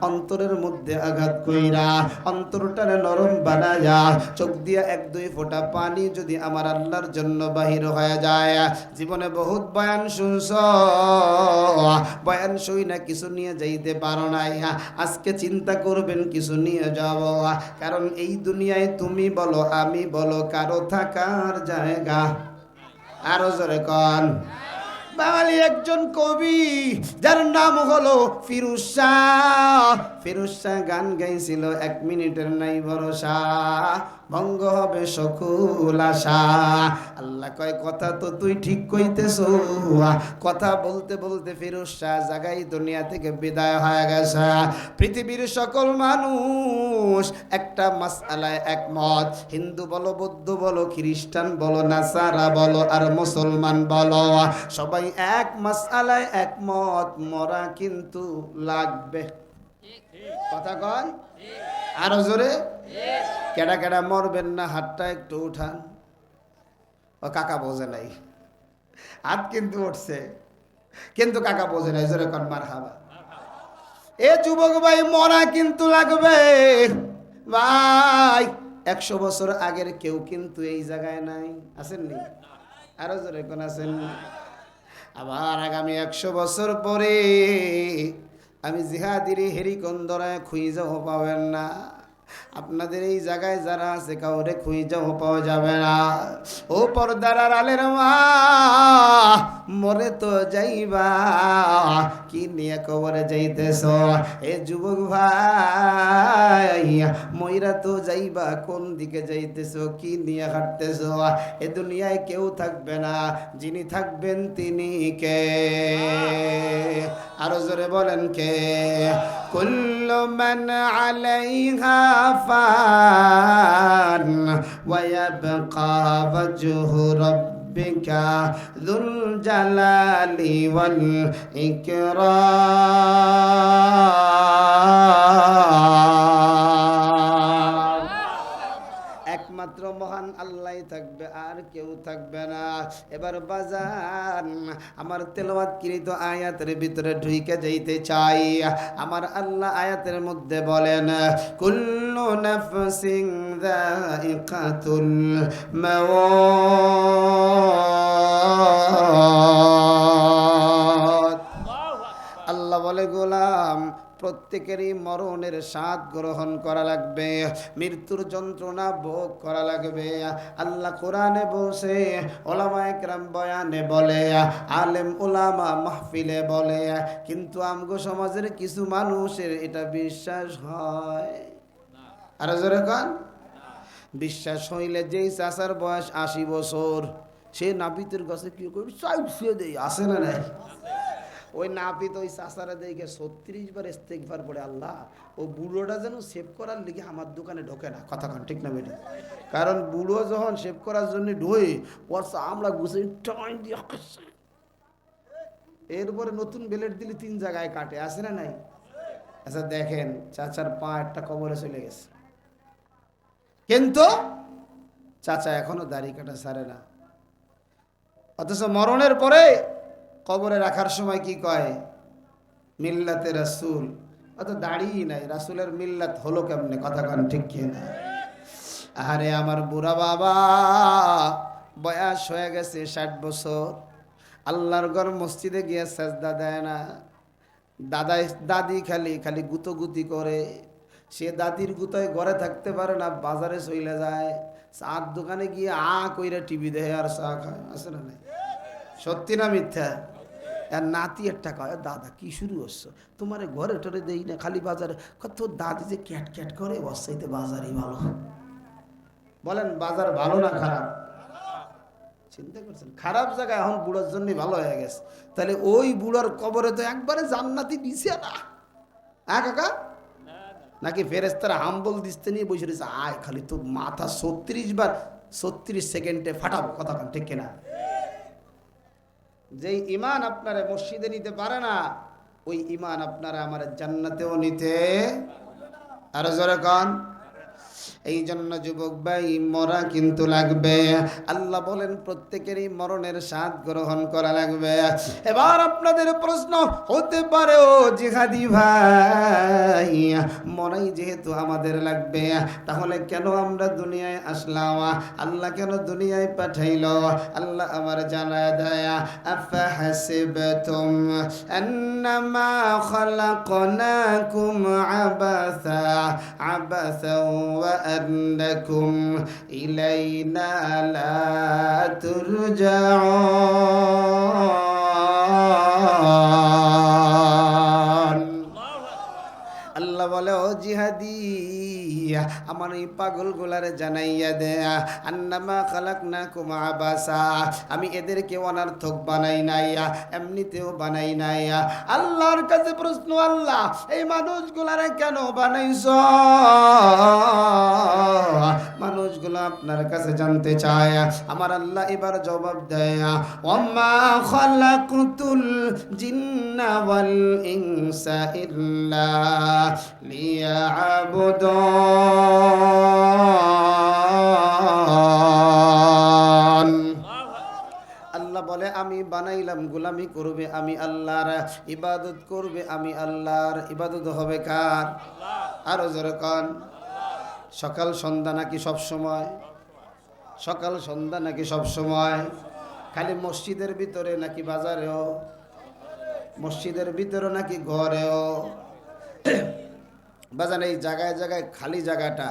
অন্তরের মধ্যে আঘাত কইরা অন্তরটারে নরম বানায়া চোখ দিয়া 1-2 ফোঁটা পানি যদি আমার আল্লাহর জন্য বাহির হয়ে যায়। জীবনে বহুত বয়ান শুনছ, বয়ান শুই না কিছু নিয়ে যাইতে পারো নাই, আজকে চিন্তা করবেন কিছু নিয়ে যাব। কারণ এই দুনিয়ায় তুমি বলো আমি বলো কারো থাকার জায়গা। আরো জোরে কন। বাঙালি একজন কবি যার নাম হলো ফিরোজ শাহ। ফিরোজ শাহ গান গাইছিল 1 মিনিটের নাই ভরসা, ভঙ্গ হবে সকল আশা। আল্লাহ কয় কথা তো তুই ঠিক কইতেছ। কথা বলতে বলতে ফিরোজ শাহ জাগাই দুনিয়া থেকে বিদায় হয়ে গেছে। পৃথিবীর সকল মানুষ একটা মাসআলায় একমত, হিন্দু বলো বৌদ্ধ বলো খ্রিস্টান বলো নাসারা বলো আর মুসলমান বলো, সবাই এক মাসআলায় একমত, মরা কিন্তু লাগবে। কথা কয় আরো জোরে। কেডা কেডা মরবেন না হাতটা একটু উঠান। ও কাকা বোঝে নাই, হাত কিন্তু উঠছে কিন্তু কাকা বোঝে নাই। জোরে কন মারহাবা। এ যুবক ভাই মরা কিন্তু লাগবে ভাই। 100 বছর আগের কেউ কিন্তু এই জায়গায় নাই, আছেননি? আরো জোরে কোন আছেন? আবার আগামী 100 বছর পরে আমি জিহাদির হেরিকন্দরায় খুঁজেও পাবেন না। আপনাদের এই জায়গায় যারা আছে কাউরে খুঁজেও পাওয়া যাবে না। ও পর্দার আড়ালের মা, মরে তো যাইবা, কি নিয়ে কবরে যাইতেছ? এ যুবক ভাই মইরা তো যাইবা, কোন দিকে যাইতেছ, কি নিয়ে হাঁটতেছ? এ দুনিয়ায় কেউ থাকবে না, যিনি থাকবেন তিনি কে? আরো জোরে বলেন কে? কুল্লু মান আলাইহা ফান ওয়া ইয়াবকা ওয়াজহু রাব্বিকা যুল জালালি ওয়াল ইকরাম। একমাত্র মহান আল্লাহ থাকবে, আর কেউ থাকবে না। এবার বাজান আমার তেলাওয়াতকৃত আয়াতের ভিতরে ঢুইকে যাইতে চাই। আমার আল্লাহ আয়াতের মধ্যে বলেন কুল্লু নাফসিন যায়িকাতুল মাউত। আল্লাহ বলে গোলাম প্রত্যেকেরই মরণের স্বাদ গ্রহণ করা লাগবে, মৃত্যুর যন্ত্রণা ভোগ করা লাগবে। আল্লাহ কোরআনে বসে, ওলামায়ে কেরাম বয়ানে বলে, আলেম ওলামা মাহফিলে বলে, কিন্তু আমগো সমাজের কিছু মানুষের এটা বিশ্বাস হয়। আর জোরে কান। বিশ্বাস হইলে যেই চাচার বয়স 80 বছর, সে নাপিতের কাছে কি করবে? চাইছিয়ে দেই, আসে না নাই? ওই নাপিত ওই চাচারা দেখে 36 বার ইস্তেগফার পড়ে, আল্লাহ ও বুড়োটা যেন সেভ করার লিগে আমার দোকানে ঢোকে না। কথা কন ঠিক না বেটা? কারণ বুড়ো যখন সেভ করার জন্য ঢোয়, ওর আমরা গুছে টাইম দিয়ে এরপরে নতুন বেলেট দিলে 3 জায়গায় কাটে, আসে না নাই? আচ্ছা দেখেন চাচার পা একটা কবরে চলে গেছে, কিন্তু চাচা এখনো দাড়ি কাটা ছাড়ে না। অথচ মরণের পরে কবরে রাখার সময় কি কয়? মিল্লাতে রাসূল। অত দাড়ি নাই, রাসূলের মিল্লাত হলো কেমনে? কথা কন ঠিক কি না? আরে আমার বুড়া বাবা বয়স হয়ে গেছে 60 বছর, আল্লাহর ঘর মসজিদে গিয়ে সাজদা দেয় না। দাদি খালি খালি গুতোগুতি করে। সে দাদির গুতোয় ঘরে থাকতে পারে না, বাজারে চলে যায়, চার দোকানে গিয়ে কইরা টিভি দেখে আর চা খায়। আছে না নাই? সত্যি না মিথ্যা? আর নাতি একটা কয়, দাদা কি শুরু হচ্ছে তোমার ঘরে টরে দেই না, খালি বাজারে। তোর দাদি যে ক্যাট ক্যাট করে, বসাইতে বাজারই ভালো। বলেন বাজার ভালো না খারাপ? চিন্তা করছেন? খারাপ জায়গায় এখন বুড়োর জন্য ভালো হয়ে গেছে। তাহলে ওই বুড়োর কবরে তো একবারে জান্নাতি দিছে না? কাকা নাকি ফেরেশতারা হাম্বল দিতে নিয়ে বসে রয়েছে, আয় খালি তোর মাথা 36 বার 36 সেকেন্ডে ফাটাবো। কথা ঠিক কিনা? যেই ইমান আপনারা মসজিদে নিতে পারে না, ওই ইমান আপনারা আমার জান্নাতেও নিতে। আরো জোরে কান। এই জন্য যুবক ভাই মরা কিন্তু লাগবে। আল্লাহ বলেন প্রত্যেকেরই মরণের স্বাদ গ্রহণ করা লাগবে। এবার আপনাদের প্রশ্ন হতে পারে, ও জিহাদি ভাই মনেই যেহেতু আমাদের লাগবে, তাহলে কেন আমরা দুনিয়ায় আসলাম? আল্লাহ কেন দুনিয়ায় পাঠাইল? আল্লাহ আমার জানায় দেয়, আফাহাসিবতুম আন্নামা খালাকনাকুম আবাসা আবাসা ওয়া আন্নাকুম ইলাইনা লা তুরজাউন। আল্লাহ বলে, ও জিহাদি, আমার এই পাগল গোলারে জানাইয়া দে, আন্নামা খালাকনাকুম আবাসা, আমি এদেরকে অনার্থক বানাই নাই, এমনিতেও বানাই নাই। আল্লাহর কাছে প্রশ্ন, আল্লাহ এই মানুষগুলারে কেন বানাইছ? মানুষগুলো আপনার কাছে জানতে চায়। আমার আল্লাহ এবার জবাব দেয়, ওয়ামা খালাকতুল জিন্না ওয়াল ইনসা ইল্লা লিয়াবুদুন। আল্লাহ বলে, আমি বানাইলাম গোলামি করবে আমি আল্লাহর, ইবাদত করবে আমি আল্লাহর। ইবাদত হবে কার? আরো জোরে কোন। সকাল সন্ধ্যা নাকি সব সময়? সকাল সন্ধ্যা নাকি সব সময়? খালি মসজিদের ভিতরে নাকি বাজারেও? মসজিদের ভিতরে নাকি ঘরেও? বাজান এই জায়গায় জায়গায় খালি জায়গাটা,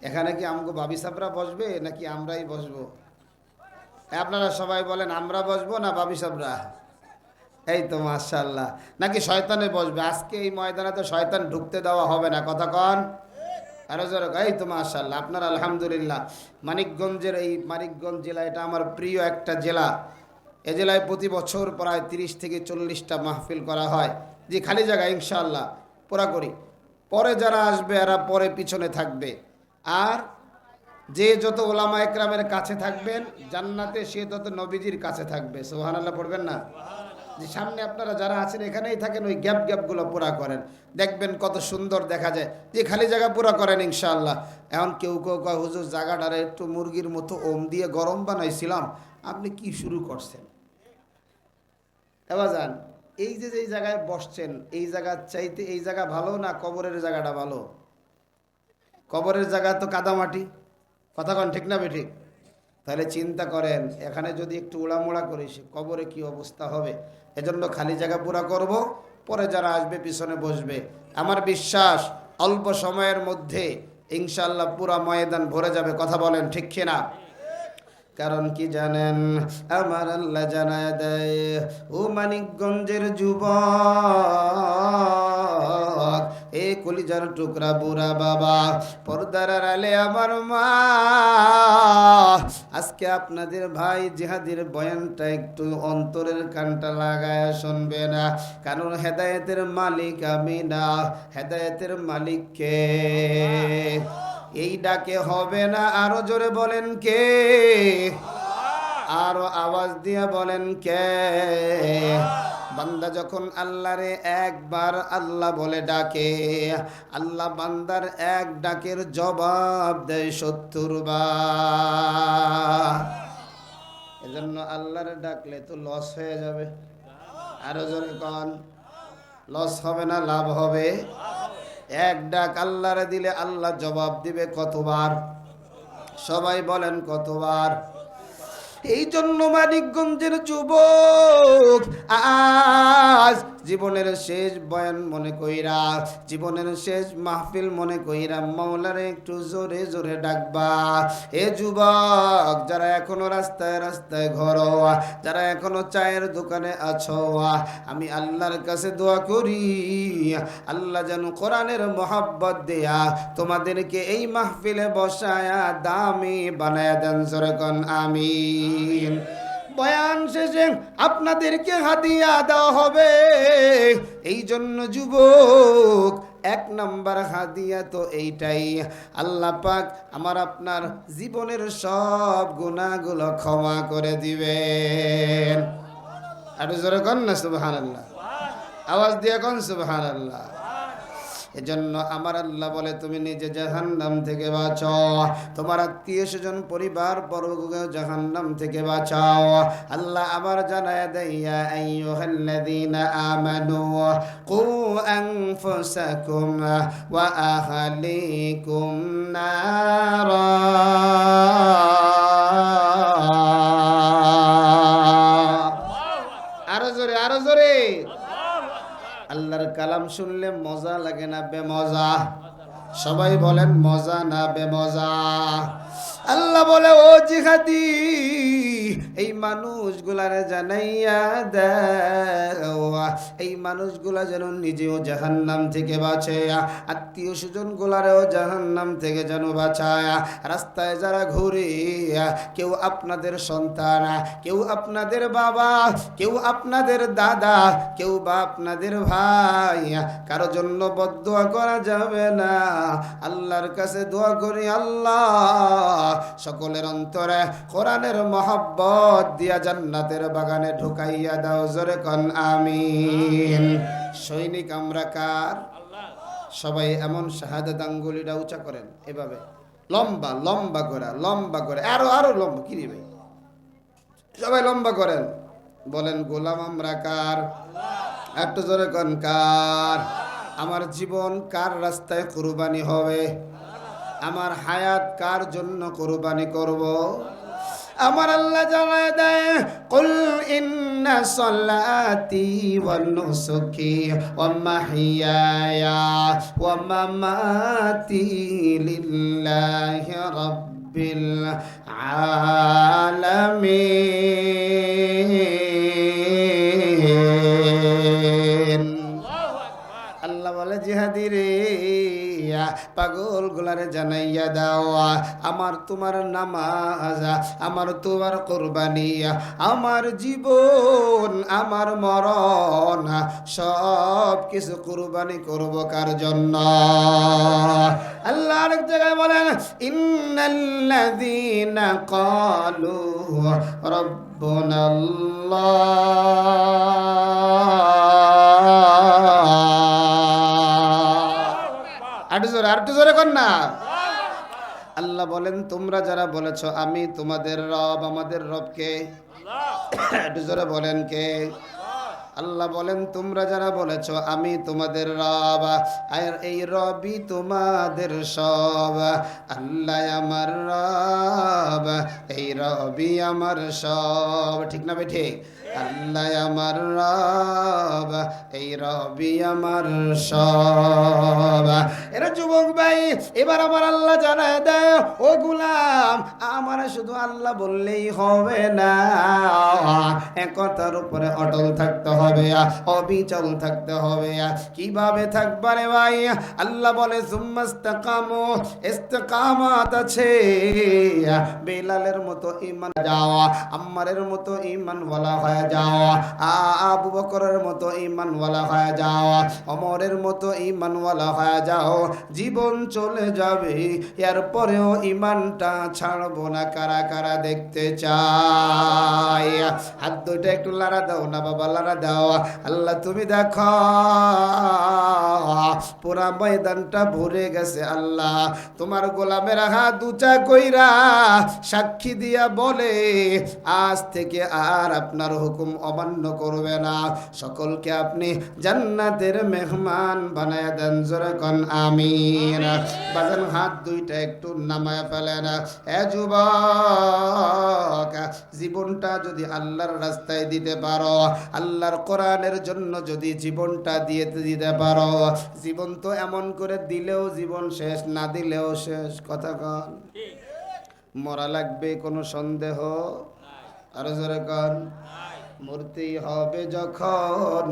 এখানে কি আমগো বাবি সাবরা বসবে নাকি আমরাই বসবো? আপনারা সবাই বলেন, আমরা বসবো না বাবি সাবরা? এই তো মাশাআল্লাহ। নাকি শয়তানে বসবে? আজকে এই ময়দানে তো শয়তান ঢুকতে দেওয়া হবে না, কথা কন। আরো জোরে, এই তো মাশাআল্লাহ। আপনার আলহামদুলিল্লাহ। মানিকগঞ্জের এই মানিকগঞ্জ জেলা, এটা আমার প্রিয় একটা জেলা। এ জেলায় প্রতি বছর প্রায় 30 থেকে 40টা মাহফিল করা হয়। যে খালি জায়গা ইনশাআল্লাহ পুরা করি। পরে যারা আসবে এরা পরে পিছনে থাকবে, আর যে যত ওলামা একরামের কাছে থাকবেন জান্নাতে, সে তত নবীজির কাছে থাকবে। সুবহানাল্লাহ পড়বেন না? যে সামনে আপনারা যারা আছেন এখানেই থাকেন, ওই গ্যাপগুলো পুরা করেন, দেখবেন কত সুন্দর দেখা যায়। যে খালি জায়গা পুরা করেন ইনশাআল্লাহ। এখন কেউ কেউ কয়, হুজুর জায়গাটারে একটু মুরগির মতো ওম দিয়ে গরম বানাইছিলাম, আপনি কি শুরু করছেন? এবার যান, এই যে যেই জায়গায় বসছেন, এই জায়গার চাইতে এই জায়গা ভালো না কবরের জায়গাটা ভালো? কবরের জায়গা তো কাদামাটি, কথা কন ঠিক না বেঠিক? তাহলে চিন্তা করেন, এখানে যদি একটু উড়ামোড়া করিস কবরে কি অবস্থা হবে। এজন্য খালি জায়গা পুরা করব, পরে যারা আসবে পিছনে বসবে। আমার বিশ্বাস অল্প সময়ের মধ্যে ইনশাআল্লাহ পুরা ময়দান ভরে যাবে, কথা বলেন ঠিক কিনা? কারণ কি জানেন, আমার আল্লাহ জানায় দেয়, ও মানিকগঞ্জের যুবক, এ কলিজার টুকরা বুড়া বাবা, পর্দার আড়ালে আমার মা, আজকে আপনাদের ভাই জিহাদের বয়ানটা একটু অন্তরের কানটা লাগায় শুনবে না। কারণ হেদায়েতের মালিক আমি না, হেদায়েতের মালিক কে? এই ডাকে হবে না, আরো জোরে বলেন কে? আরো আওয়াজ দিয়ে বলেন কে? বান্দা যখন আল্লাহরে একবার আল্লাহ বলে ডাকে, আল্লাহ বান্দার এক ডাকের জবাব দেয় 70 বার। এজন্য আল্লাহরে ডাকলে তো লস হয়ে যাবে। আরো জোরে কোন, লস হবে না লাভ হবে? এক ডাক আল্লাহরে দিলে আল্লাহ জবাব দিবে কতবার? সবাই বলেন কতবার? এই জন্য মানিকগঞ্জের যুবক, আজ জীবনের শেষ বয়ান মনে কইরা, জীবনের শেষ মাহফিল মনে কইরা মাওলারে একটু জোরে জোরে ডাকবা। এ যুবক, যারা এখনো রাস্তায় রাস্তায় ঘরো, যারা এখনো চায়ের দোকানে আছো, আমি আল্লাহর কাছে দোয়া করি, আল্লাহ যেন কোরআনের মোহাব্বত দেয়া তোমাদেরকে এই মাহফিলে বসায়া দামি বানায়া দেন। জোরে কোন আমিন। বয়ান শেষে আপনাদেরকে হাদিয়া দেওয়া হবে। এই জন্য যুবক, 1 নম্বর হাদিয়া তো এইটাই, আল্লাহ পাক আমার আপনার জীবনের সব গুনাহগুলো ক্ষমা করে দিবেন। আর জোরে কোন না সুবহানাল্লাহ, আওয়াজ দিয়ে কোন সুবহানাল্লাহ। এজন্য আমার আল্লাহ বলে তুমি নিজে জাহান্নাম থেকে বাঁচাও, তোমার আত্মীয় স্বজন পরিবার বর্গকে জাহান্নাম থেকে বাঁচাও। আল্লাহ আবার জানায় দেয় ইয়া আইয়ুহাল্লাযীনা আমানু কু আনফুসাকুম ওয়া আহলিকুম নারা। আরো জোরে, আরো জোরে। আল্লাহর কালাম শুনলে মজা লাগে না বেমজা? সবাই বলেন মজা না বেমজা? আল্লাহ বলে ও জিহাদি এই মানুষগুলারে জানাইয়া দাও, এই মানুষগুলা যেন নিজেও জাহান্নাম থেকে বাঁচে, আত্মীয় স্বজন গুলারেও জাহান্নাম থেকে যেন বাঁচায়। রাস্তায় যারা ঘুরে, কেউ আপনাদের সন্তান, কেউ আপনাদের বাবা, কেউ আপনাদের দাদা, কেউ বা আপনাদের ভাই, কারো জন্য বদদোয়া করা যাবে না। আল্লাহর কাছে দোয়া করি আল্লাহ সকলের অন্তরে কোরআনের মহব্বত দিয়া জান্নাতের বাগানে ঢুকাইয়া দাও। জোরে কোন আমিন। সৈনিক আমরা কার? সবাই এমন শাহাদাত আঙ্গুলিটা উঁচা করেন এভাবে, লম্বা লম্বা করে, লম্বা করে, আরো আরো লম্বা। কি রে ভাই, সবাই লম্বা করেন, বলেন গোলাম আমরা কার? একটু জোরে কোন কার? আমার জীবন কার রাস্তায় কুরবানি হবে? আমার হায়াত কার জন্য কুরবানি করব? আমার আল্লাহ জানায় দেয় কুল ইন্না সলাতি ওয়া নুসুকি ওয়া মাহইয়ায়া ওয়া মামাতি লিল্লাহি রাব্বিল আলামিন। আল্লাহ বলে জিহাদি রে পাগল গুলারে জানাইয়া দাও আমার তোমার নামাজ, আমার তোমার কুরবানি, আমার জীবন, আমার মরণ সব কিছু কুরবানি করব কার জন্য? আল্লাহ আরেক জায়গায় বলেন ইন্নাল্লাযীনা ক্বালু রাব্বুনাল্লাহ। আরেকটু জোরে কর না। আল্লাহ বলেন তোমরা যারা বলেছো আমি তোমাদের রব, আমাদের রবকে একটু জোরে বলেন কে? আল্লাহ বলেন তোমরা যারা বলেছো আমি তোমাদের রব, আর এই রবই তোমাদের সব। আল্লাহ আমার রব, এই রবই আমার সব। ঠিক না বেঠে? আল্লাহ আমার রব, এই রবি আমার সব। এরা যুবক ভাই, এবার আমার আল্লাহ জানায় দেয় ও গোলাম আমার শুধু আল্লাহ বললেই হবে না, একতার উপরে অটল থাকতে হবে, অবিচল থাকতে হবে। কিভাবে থাকবারে ভাই? আল্লাহ বলে সুম্মাস্তাকামু, ইস্তিকামাত আছে। বেলালের মতো ঈমান যাওয়া, আম্মারের মতো ঈমান ওয়ালা হয়ে যাওয়া, আবু বকরের মতো ঈমানওয়ালা হয়ে যাও, ওমরের মতো ঈমানওয়ালা হয়ে যাও। জীবন চলে যাবে, এরপরেও ঈমানটা ছাড়বো না। কারা কারা দেখতে চাই? হাত দুইটা একটু লাড়া দাও না বাবা, লাড়া দাও। আল্লাহ তুমি দেখো পুরা ময়দানটা ভরে গেছে। আল্লাহ তোমার গোলামের হাত উঁচা কইরা সাক্ষী দিয়া বলে আজ থেকে আর আপনার হুকুম অমান্য করবে না, সকলকে আপনি জান্নাতের মেহমান বানায়া দেন। জোরে কোন আমিন। বাজান হাত দুইটা একটু নামায়া ফেলেন। এ যুবক, জীবনটা যদি আল্লাহর রাস্তায় দিতে পারো, আল্লাহর কোরআনের জন্য যদি জীবনটা দিতে পারো, জীবন তো এমন করে দিলেও জীবন শেষ, না দিলেও শেষ। কথা কন, মরা লাগবে কোনো সন্দেহ? আরো জোরে কন। মরতেই হবে যখন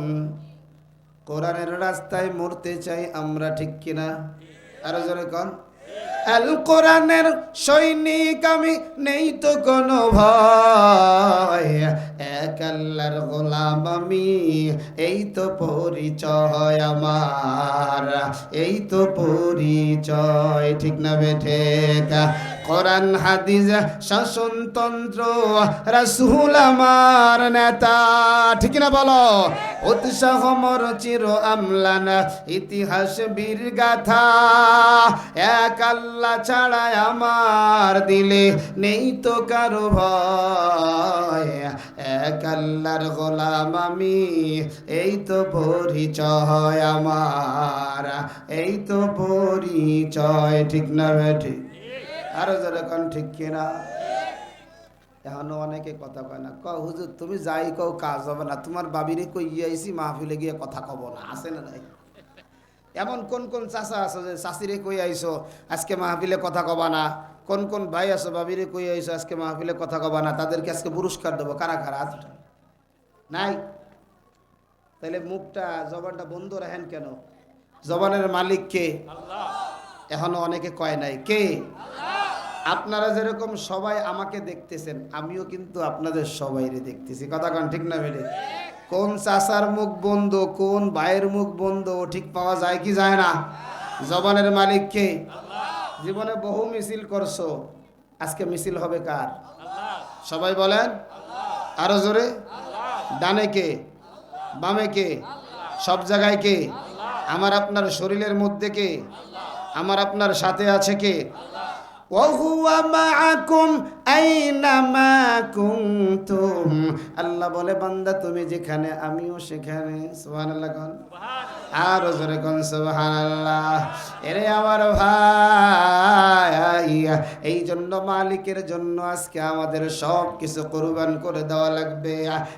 কোরআনের রাস্তায় মরতে চাই আমরা, ঠিক কিনা? আরো জোরে কন। আল কোরআনের সৈনিক আমি, নেই তো কোনো ভয়, এক আল্লাহর গোলাম আমি, এই তো পরিচয় আমার, এই তো পরিচয়। ঠিক না বেঠে? কোরআন হাদিস শাসনতন্ত্র রাসূল আমার নেতা, ঠিক না বলো? উৎসাহ মর চির আমলান ইতিহাস বীর গাথা, এক আল্লাহ ছাড়া আমার দিলে নেই তো কারো ভয়, এক আল্লাহর গোলাম আমি, এই তো পরিচয় আমার, এই তো পরিচয়, ঠিক না বেঠি? আরো যেরকম ঠিক কিনা? এখনো অনেকে কথা কয় না, হুজুর তুমি যাই কও কাজ হবে না, তোমার বাবিরে কই আইছি মাহফিলে গিয়ে কথা কব না, আছে না নাই? এমন কোন কোন চাচা আছে যে চাচিরে কই আইছো আজকে মাহফিলে কথা কবা না, কোন কোন ভাই আছো বাবিরে কই আইছো আজকে মাহফিলে কথা কবা না, তাদেরকে আজকে পুরস্কার দেবো, কারা কারা হাত উঠান? নাই? তাহলে মুখটা জবানটা বন্ধ রাখেন কেন? জবানের মালিক কে? এখনো অনেকে কয় নাই কে? আপনারা যেরকম সবাই আমাকে দেখতেছেন, আমিও কিন্তু আপনাদের সবাইরে দেখতেছি, কথা কন ঠিক না বেরে? কোন চাচার মুখ বন্ধ, কোন ভাইয়ের মুখ বন্ধ ঠিক পাওয়া যায় কি যায় না? জবানের মালিক কে? জীবনে বহু মিছিল করছো, আজকে মিছিল হবে কার? সবাই বলেন আরো জোরে। ডানে কে, বামে কে, সব জায়গায় কে? আমার আপনার শরীরের মধ্যে কে? আমার আপনার সাথে আছে কে? ওয়াহুয়া মাআকুম আইনামা কুনতুম, আল্লাহ বলে বান্দা তুমি যেখানে আমিও সেখানে। সুবহানাল্লাহ কোন? আর জোরে কোন সুবহানাল্লাহ। এরে আমার ভাই, এই জন্য মালিকের জন্য আজকে আমাদের সব কিছু কুরবান করে দেওয়া লাগবে,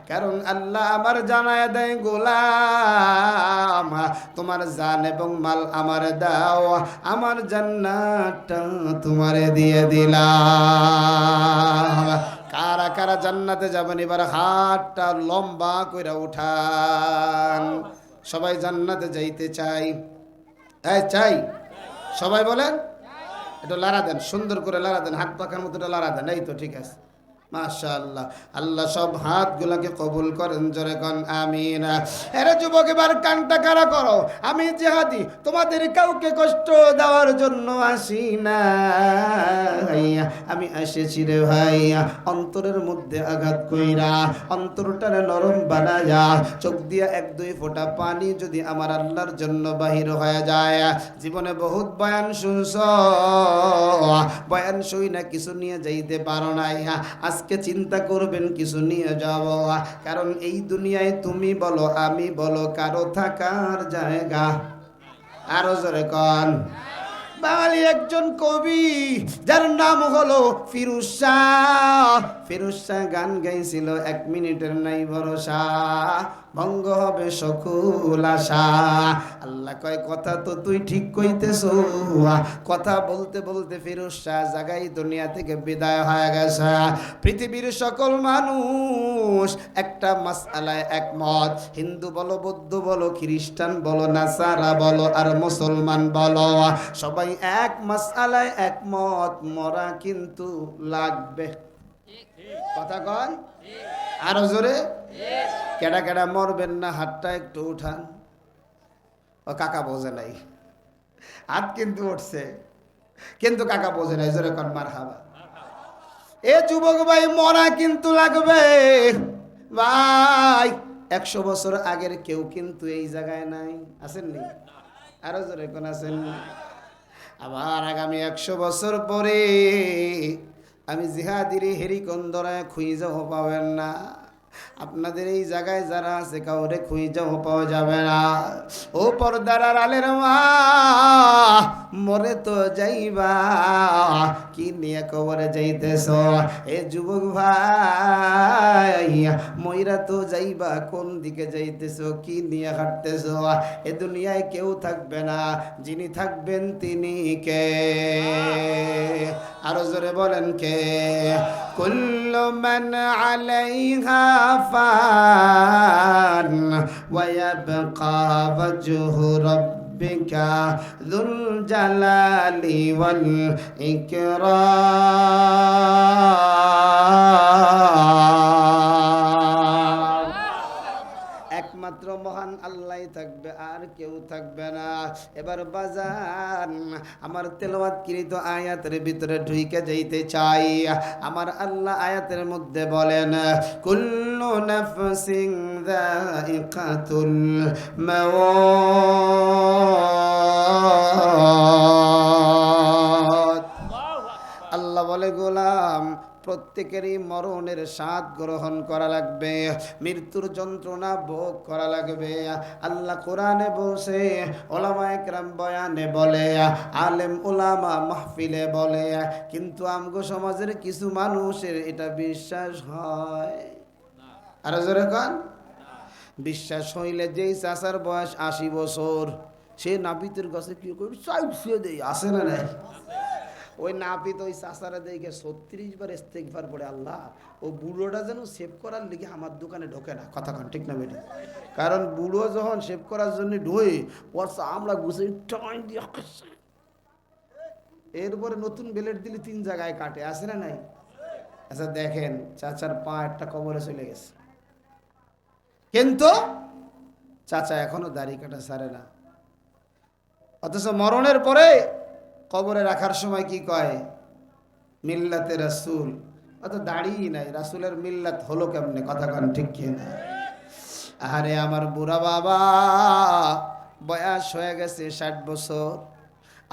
কারণ আল্লাহ আমার জানায় দেয় গোলাম তোমার জান এবং মাল আমার দাও, আমার জান্নাতটা তোমার দিয়ে দিলাম। কারা কারা জান্নাতে যাবেন এবার হাতটা লম্বা কইরা উঠান। সবাই জান্নাতে যাইতে চাই? চাই? সবাই বলেন। একটু লাড়া দেন, সুন্দর করে লাড়া দেন, হাত পাখার মতো লাড়া দেন। এই তো ঠিক আছে, মাশাআল্লাহ। আল্লাহ সব হাতগুলোকে কবুল করেন, জোরে কোন আমিন। এরে যুবক এবার কানটা কারা করো, আমি জিহাদি, তোমাদের কাউকে কষ্ট দেওয়ার জন্য আসি না, আমি এসেছি রে ভাই অন্তরের মধ্যে আঘাত কইরা, অন্তরটারে নরম বানায়া, চোখ দিয়া এক দুই ফোঁটা পানি যদি আমার আল্লাহর জন্য বাহির হয়ে যায়। জীবনে বহুত বয়ান শুনছ, বয়ান শুই না কিছু নিয়ে যাইতে পারো নাই, আজকে চিন্তা করবেন কিছু নিয়ে যাব, কারণ এই দুনিয়ায় তুমি বলো আমি বলো কারো থাকার জায়গা। আরো জোরে কন। বাঙালি একজন কবি যার নাম হলো ফিরোজ শাহ। ফিরোজ শাহ গান গাইছিল, 1 মিনিটের নাই ভরসা, ভঙ্গ হবে সকল আশা। আল্লাহ কয় কথা তো তুই ঠিক কইতেছ, কথা বলতে বলতে ফিরোজ শাহ জাগাই দুনিয়া থেকে বিদায় হয়ে গেছে। পৃথিবীর সকল মানুষ একটা মাসআলায় একমত, হিন্দু বলো, বৌদ্ধ বলো, খ্রিস্টান বলো, নাসারা বলো আর মুসলমান বলো, সবাই এক মাসআলায় একমত, মরা কিন্তু লাগবে। কথা কয় আরো জোরে। কেডা কেডা মরবেন না হাতটা একটু উঠান। ও কাকা বোঝে নাই, হাত কিন্তু উঠছে কিন্তু কাকা বোঝে নাই, জোরে কন মারহাবা। এ যুবক ভাই মরা কিন্তু লাগবে ভাই। 100 বছর আগের কেউ কিন্তু এই জায়গায় নাই, আছেননি? আরো জোরে কোন আছেন? আবার আগামী 100 বছর পরে আমি জিহাদির হেরিকন্দরায় খুঁজেও পাবেন না। আপনাদের এই জায়গায় যারা আছে কাউরে খুঁজেও পাওয়া যাবে না। ও পর্দার আড়ালের মা, মরে তো যাইবা, কি নিয়ে কবরে যাইতেছ? এ যুবক ভাই মইরা তো যাইবা, কোন দিকে যাইতেছ, কি নিয়ে হাঁটতেছ? এ দুনিয়ায় কেউ থাকবে না, যিনি থাকবেন তিনি কে? আরো জোরে বলেন কে? কুল্লু মান আলাইহা ফান ওয়া ইয়াবকা ওয়াজহু রাব্বিকা যুল জালালি ওয়াল ইকরাম। একমাত্র মহান আল্লাহ আল্লাহই থাকবে, আর কেউ থাকবে না। এবার বাজান আমার তেলাওয়াতকৃত আয়াতের ভিতরে ঢুকে যাইতে চাই। আমার আল্লাহ আয়াতের মধ্যে বলেন, কুল্লু নাফসিন যায়িকাতুল মাউত। আল্লাহ বলে, গোলাম প্রত্যেকেরই মরণের স্বাদ গ্রহণ করা লাগবে, মৃত্যুর যন্ত্রণা ভোগ করা লাগবে। আল্লাহ কোরআনে বলছে, ওলামা একরাম বয়ানে বলে, আলেম ওলামা মাহফিলে বলে, কিন্তু আমগো সমাজের কিছু মানুষের এটা বিশ্বাস হয়। আর জোরে কান, বিশ্বাস হইলে যেই চাচার বয়স 80 বছর, সে নাপিতের কাছে কি করে চাইছে দেই, আসে না নাই? ওই নাপিত ওই চাচারা দেখে 36 বার ইস্তেগফার পড়ে, আল্লাহ ও বুড়োটা যেন সেভ করার লিগে আমার দোকানে ঢোকে না। কথা কন ঠিক না বেটি? কারণ বুড়ো যখন সেভ করার জন্য ঢোয়, ওর আমরা গুছে টাইম দিয়ে, এরপরে নতুন বেলেট দিলে 3 জায়গায় কাটে, আসে না নাই? আচ্ছা দেখেন, চাচার পা একটা কবরে চলে গেছে, কিন্তু চাচা এখনো দাড়ি কাটা ছাড়ে না। অথচ মরণের পরে কবরে রাখার সময় কি কয়? মিল্লাতে রাসূল। অত দাড়িই নাই, রাসূলের মিল্লাত হলো কেমনে? কথা কন ঠিক কি না? আরে আমার বুড়া বাবা বয়স হয়ে গেছে 60 বছর,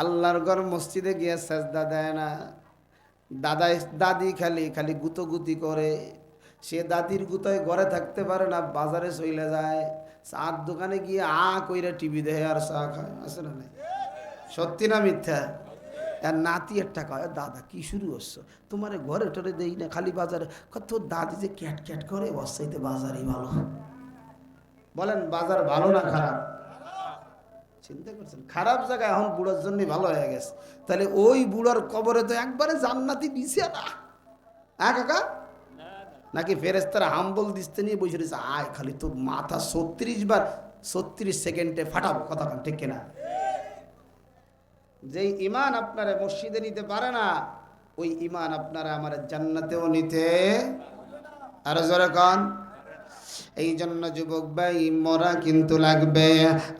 আল্লাহর ঘর মসজিদে গিয়ে সাজদা দেয় না। দাদি খালি খালি গুতোগুতি করে, সে দাদির গুতোয় ঘরে থাকতে পারে না, বাজারে চলে যায়, চার দোকানে গিয়ে কইরা টিভি দেখে আর চা খায়। আছে না নাই? সত্যি না মিথ্যা? আর নাতি একটা কয়, দাদা কি শুরু হচ্ছে, তোমার ঘরে টরে দেই না, খালি বাজারে। তোর দাদি যে ক্যাট ক্যাট করে, বসাইতে বাজারই ভালো। বলেন বাজার ভালো না খারাপ? চিন্তা করছেন, খারাপ জায়গায় এখন বুড়োর জন্য ভালো হয়ে গেছে। তাহলে ওই বুড়োর কবরে তো একবারে জান্নাতি দিছে না? হ্যাঁ কাকা? নাকি ফেরেশতারা হাম্বল দিতে নিয়ে বসে রয়েছে, আয় খালি তোর মাথা 36 বার 36 সেকেন্ডে ফাটাবো। কথা ঠিক কিনা? যেই ইমান আপনারা মসজিদে নিতে পারে না, ওই ইমান আপনারা আমার জান্নাতেও নিতে। আর জোরে কান। এই জন্য যুবক ভাই, মরা কিন্তু লাগবে।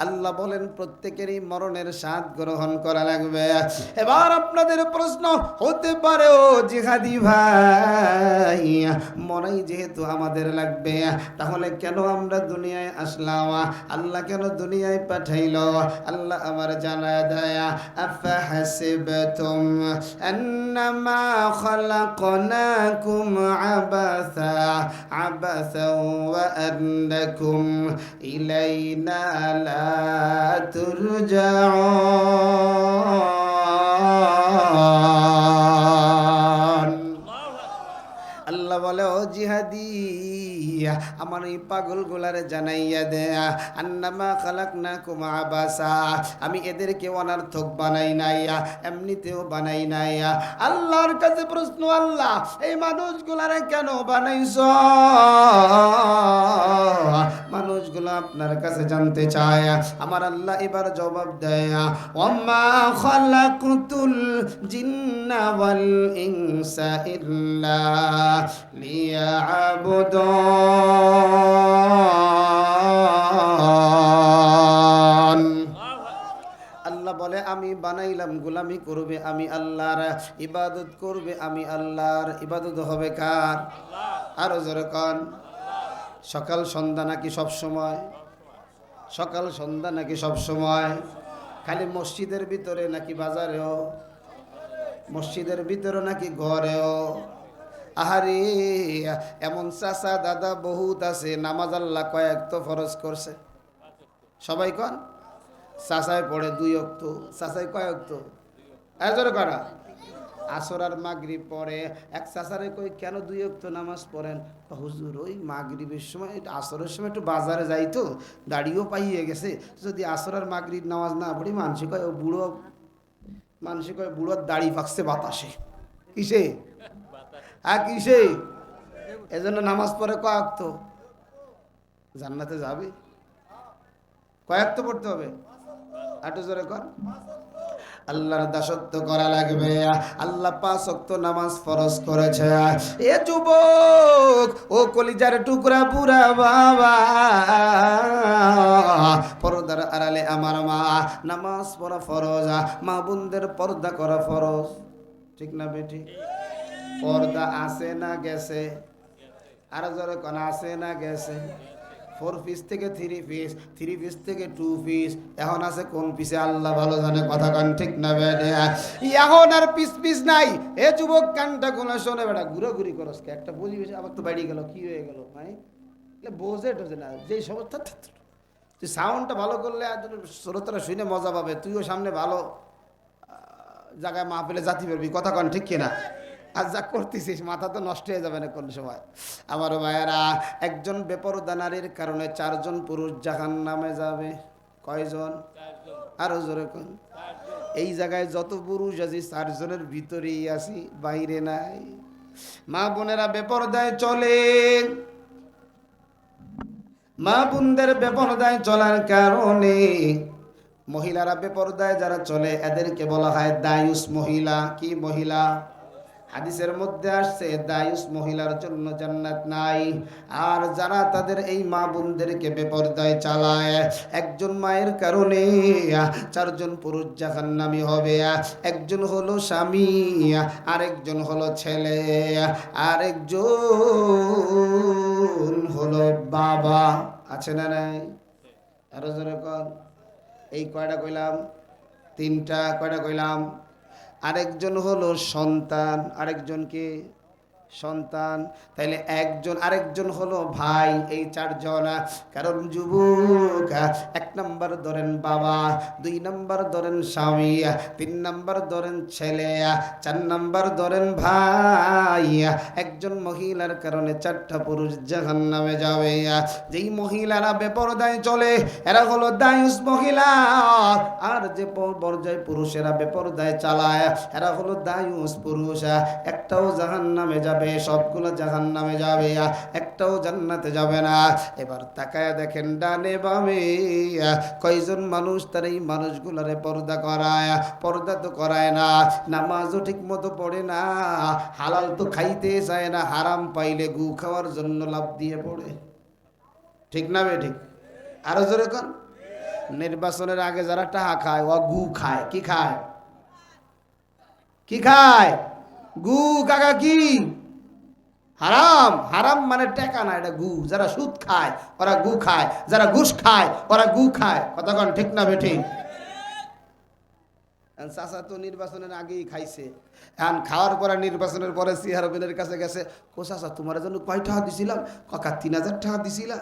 আল্লাহ বলেন প্রত্যেকেরই মরণের স্বাদ গ্রহণ করা লাগবে। এবার আপনাদের প্রশ্ন হতে পারে, ও জিহাদি ভাই, মরাই যেহেতু আমাদের লাগবে, তাহলে কেন আমরা দুনিয়ায় আসলাম? আল্লাহ কেন দুনিয়ায় পাঠাইল? আল্লাহ আমার জানায় দেয়, আফাহাসিবতুম আন্নামা খালাকনাকুম আবাসা আবাসা ওয়া أنكم إلينا لا ترجعون। আল্লাহ বলে, ও জিহাদি, আমার এই পাগল গোলারে জানাইয়া দে, আন্নামা খালাকনাকুম আবাসা, আমি এদেরকে অনার্থক বানাই নাই, এমনিতেও বানাই নাই। আল্লাহর কাছে প্রশ্ন, আল্লাহ এই মানুষগুলারে কেন বানাইছো? মানুষগুলো আপনার কাছে জানতে চায়। আমার আল্লাহ এবার জবাব দেয়, ওয়ামা খালাকতুল জিন্না ওয়াল ইনসা ইল্লা লিয়াবুদুন। আল্লাহ বলে, আমি বানাইলাম গোলামি করবে আমি আল্লাহর, ইবাদত করবে আমি আল্লাহর। ইবাদত হবে কার? আরো জোরে কান। সকাল সন্ধ্যা নাকি সব সময়? সকাল সন্ধ্যা নাকি সব সময়? খালি মসজিদের ভিতরে নাকি বাজারেও? মসজিদের ভিতরে নাকি ঘরেও? আহারে, এমন চাচা দাদা বহুত আছে, নামাজ আল্লাহ কয়েক তো ফরজ করছে। সবাই কন, চাচাই পড়ে 2 ওয়াক্ত, চাচাই কয় ওয়াক্ত? এজোরে করা। আসর আর মাগরিব পড়ে। এক চাচারে কই, কেন 2 ওয়াক্ত নামাজ পড়েন? হুজুর ওই মাগরিবের সময়, আসরের সময় একটু বাজারে যাই তো, দাড়িও পাইয়ে গেছে, যদি আসর আর মাগরিব নামাজ না পড়ি, মানুষ কয় ও বুড়ো, মানুষ কয় বুড়োর দাড়ি পাকছে বাতাসে। কিসে? কিসে? এজন্য নামাজ পড়ে কয়েক তো। জান্নাতে যাবে কয়েক তো পড়তে হবে। একটু জোরে কর। আল্লাহর দাসত্ব করা লাগবে। আল্লাহ 5 ওয়াক্ত নামাজ ফরজ করেছে। এ যুবক, ও কলিজার টুকরা বুড়া বাবা, পর্দার আড়ালে আমার মা, নামাজ পড়া ফরজ, মা বোনদের পর্দা করা ফরজ, ঠিক না বেটি? পর্দা আছে না গেছে? আর জোরে কোন আছে না গেছে? 4 পিস থেকে 3 পিস, 3 পিস থেকে 2 পিস, এখন আছে কোন পিসে আল্লাহ ভালো জানে, কথা কান ঠিক না বেটা? এখন আর পিস পিস নাই। এ যুবক, কানটা কোন শোনে বেটা, ঘুরাঘুরি করস কে? একটা বুঝি বেশি আবার তো বাড়ি গেল, কি হয়ে গেল ভাই? বোঝে টোঝে না, যেই সমস্যা তুই সাউন্ডটা ভালো করলে শ্রোতারা শুনে মজা পাবে, তুইও সামনে ভালো জায়গায় মাহফিলে জাতি পারবি, কথা কন ঠিক কিনা? আর যা করতেছিস মাথা তো নষ্ট হয়ে যাবে না কোন সময়। আমার ভাইয়েরা, একজন বেপরদা নারীর কারণে 4 জন পুরুষ জাহান্নামে যাবে। কয়জন? আরো জোরে কোন? এই জায়গায় যত পুরুষ আছি 4 জনের ভিতরেই আছি, বাইরে নাই। মা বোনেরা বেপরদায় চলে, মা বোনদের বেপরদায় চলার কারণে, মহিলারা বেপরদায় যারা চলে এদেরকে বলা হয় দায়ুস মহিলা। কি মহিলা? হাদিসের মধ্যে আসছে দায়ুস মহিলার জন্য জান্নাত নাই। আর যারা তাদের এই মা বোনদেরকে বেপরদায় চালায়, একজন মায়ের কারণে 4 জন পুরুষ জাহান্নামী হবে। একজন হলো স্বামী, আরেকজন হলো ছেলে, আরেকজন হলো বাবা। আছে না নাই? আরো জোরে কর। এই কয়টা কইলাম? 3টা। কয়টা কইলাম? আরেকজন হলো সন্তান। আরেকজন কি? সন্তান। তাইলে একজন, আরেকজন হলো ভাই। এই 4 জন। কারণ যুবক, 1 নাম্বার ধরেন বাবা, 2 নাম্বার ধরেন স্বামী, 3 নাম্বার ধরেন ছেলে, 4 নাম্বার ধরেন ভাই। একজন মহিলার কারণে 4টা পুরুষ জাহান্নামে যাবে। যেই মহিলারা বেপরদায় চলে এরা হলো দায়ুস মহিলা, আর যে পর্যায় পুরুষেরা বেপরদায় চালায় এরা হলো দায়ুস পুরুষ। একটাও জাহান্নামে যাবে, সবগুলো জাহান্নামে যাবে, একটাও জান্নাতে যাবে না। এবার তাকায় দেখেন ডানে বামে কয়জন মানুষ তার এই মানুষগুলারে পর্দা করায়। পর্দা তো করায় না, নামাজও ঠিক মতো পড়ে না, হালাল তো খাইতে চায় না, হারাম পাইলে গু খাওয়ার জন্য লাভ দিয়ে পড়ে। ঠিক না বে ঠিক? আরো জোরে কোন। নির্বাচনের আগে যারা টাকা খায় ও গু খায়। কি খায়? কি খায়? গু। কাকা কি? হারাম। হারাম মানে টাকা না, এটা গু। যারা সুদ খায় ওরা গু খায়, যারা ঘুষ খায় ওরা গু খায়। কতক্ষণ ঠিক না বেঠি? চাচা তো নির্বাচনের আগেই খাইছে, এখন খাওয়ার পরে নির্বাচনের পরে চেয়ারম্যানের কাছে গেছে, কো চাচা তোমার জন্য কয় টাকা দিছিলাম? কাকা 3000 টাকা দিছিলাম।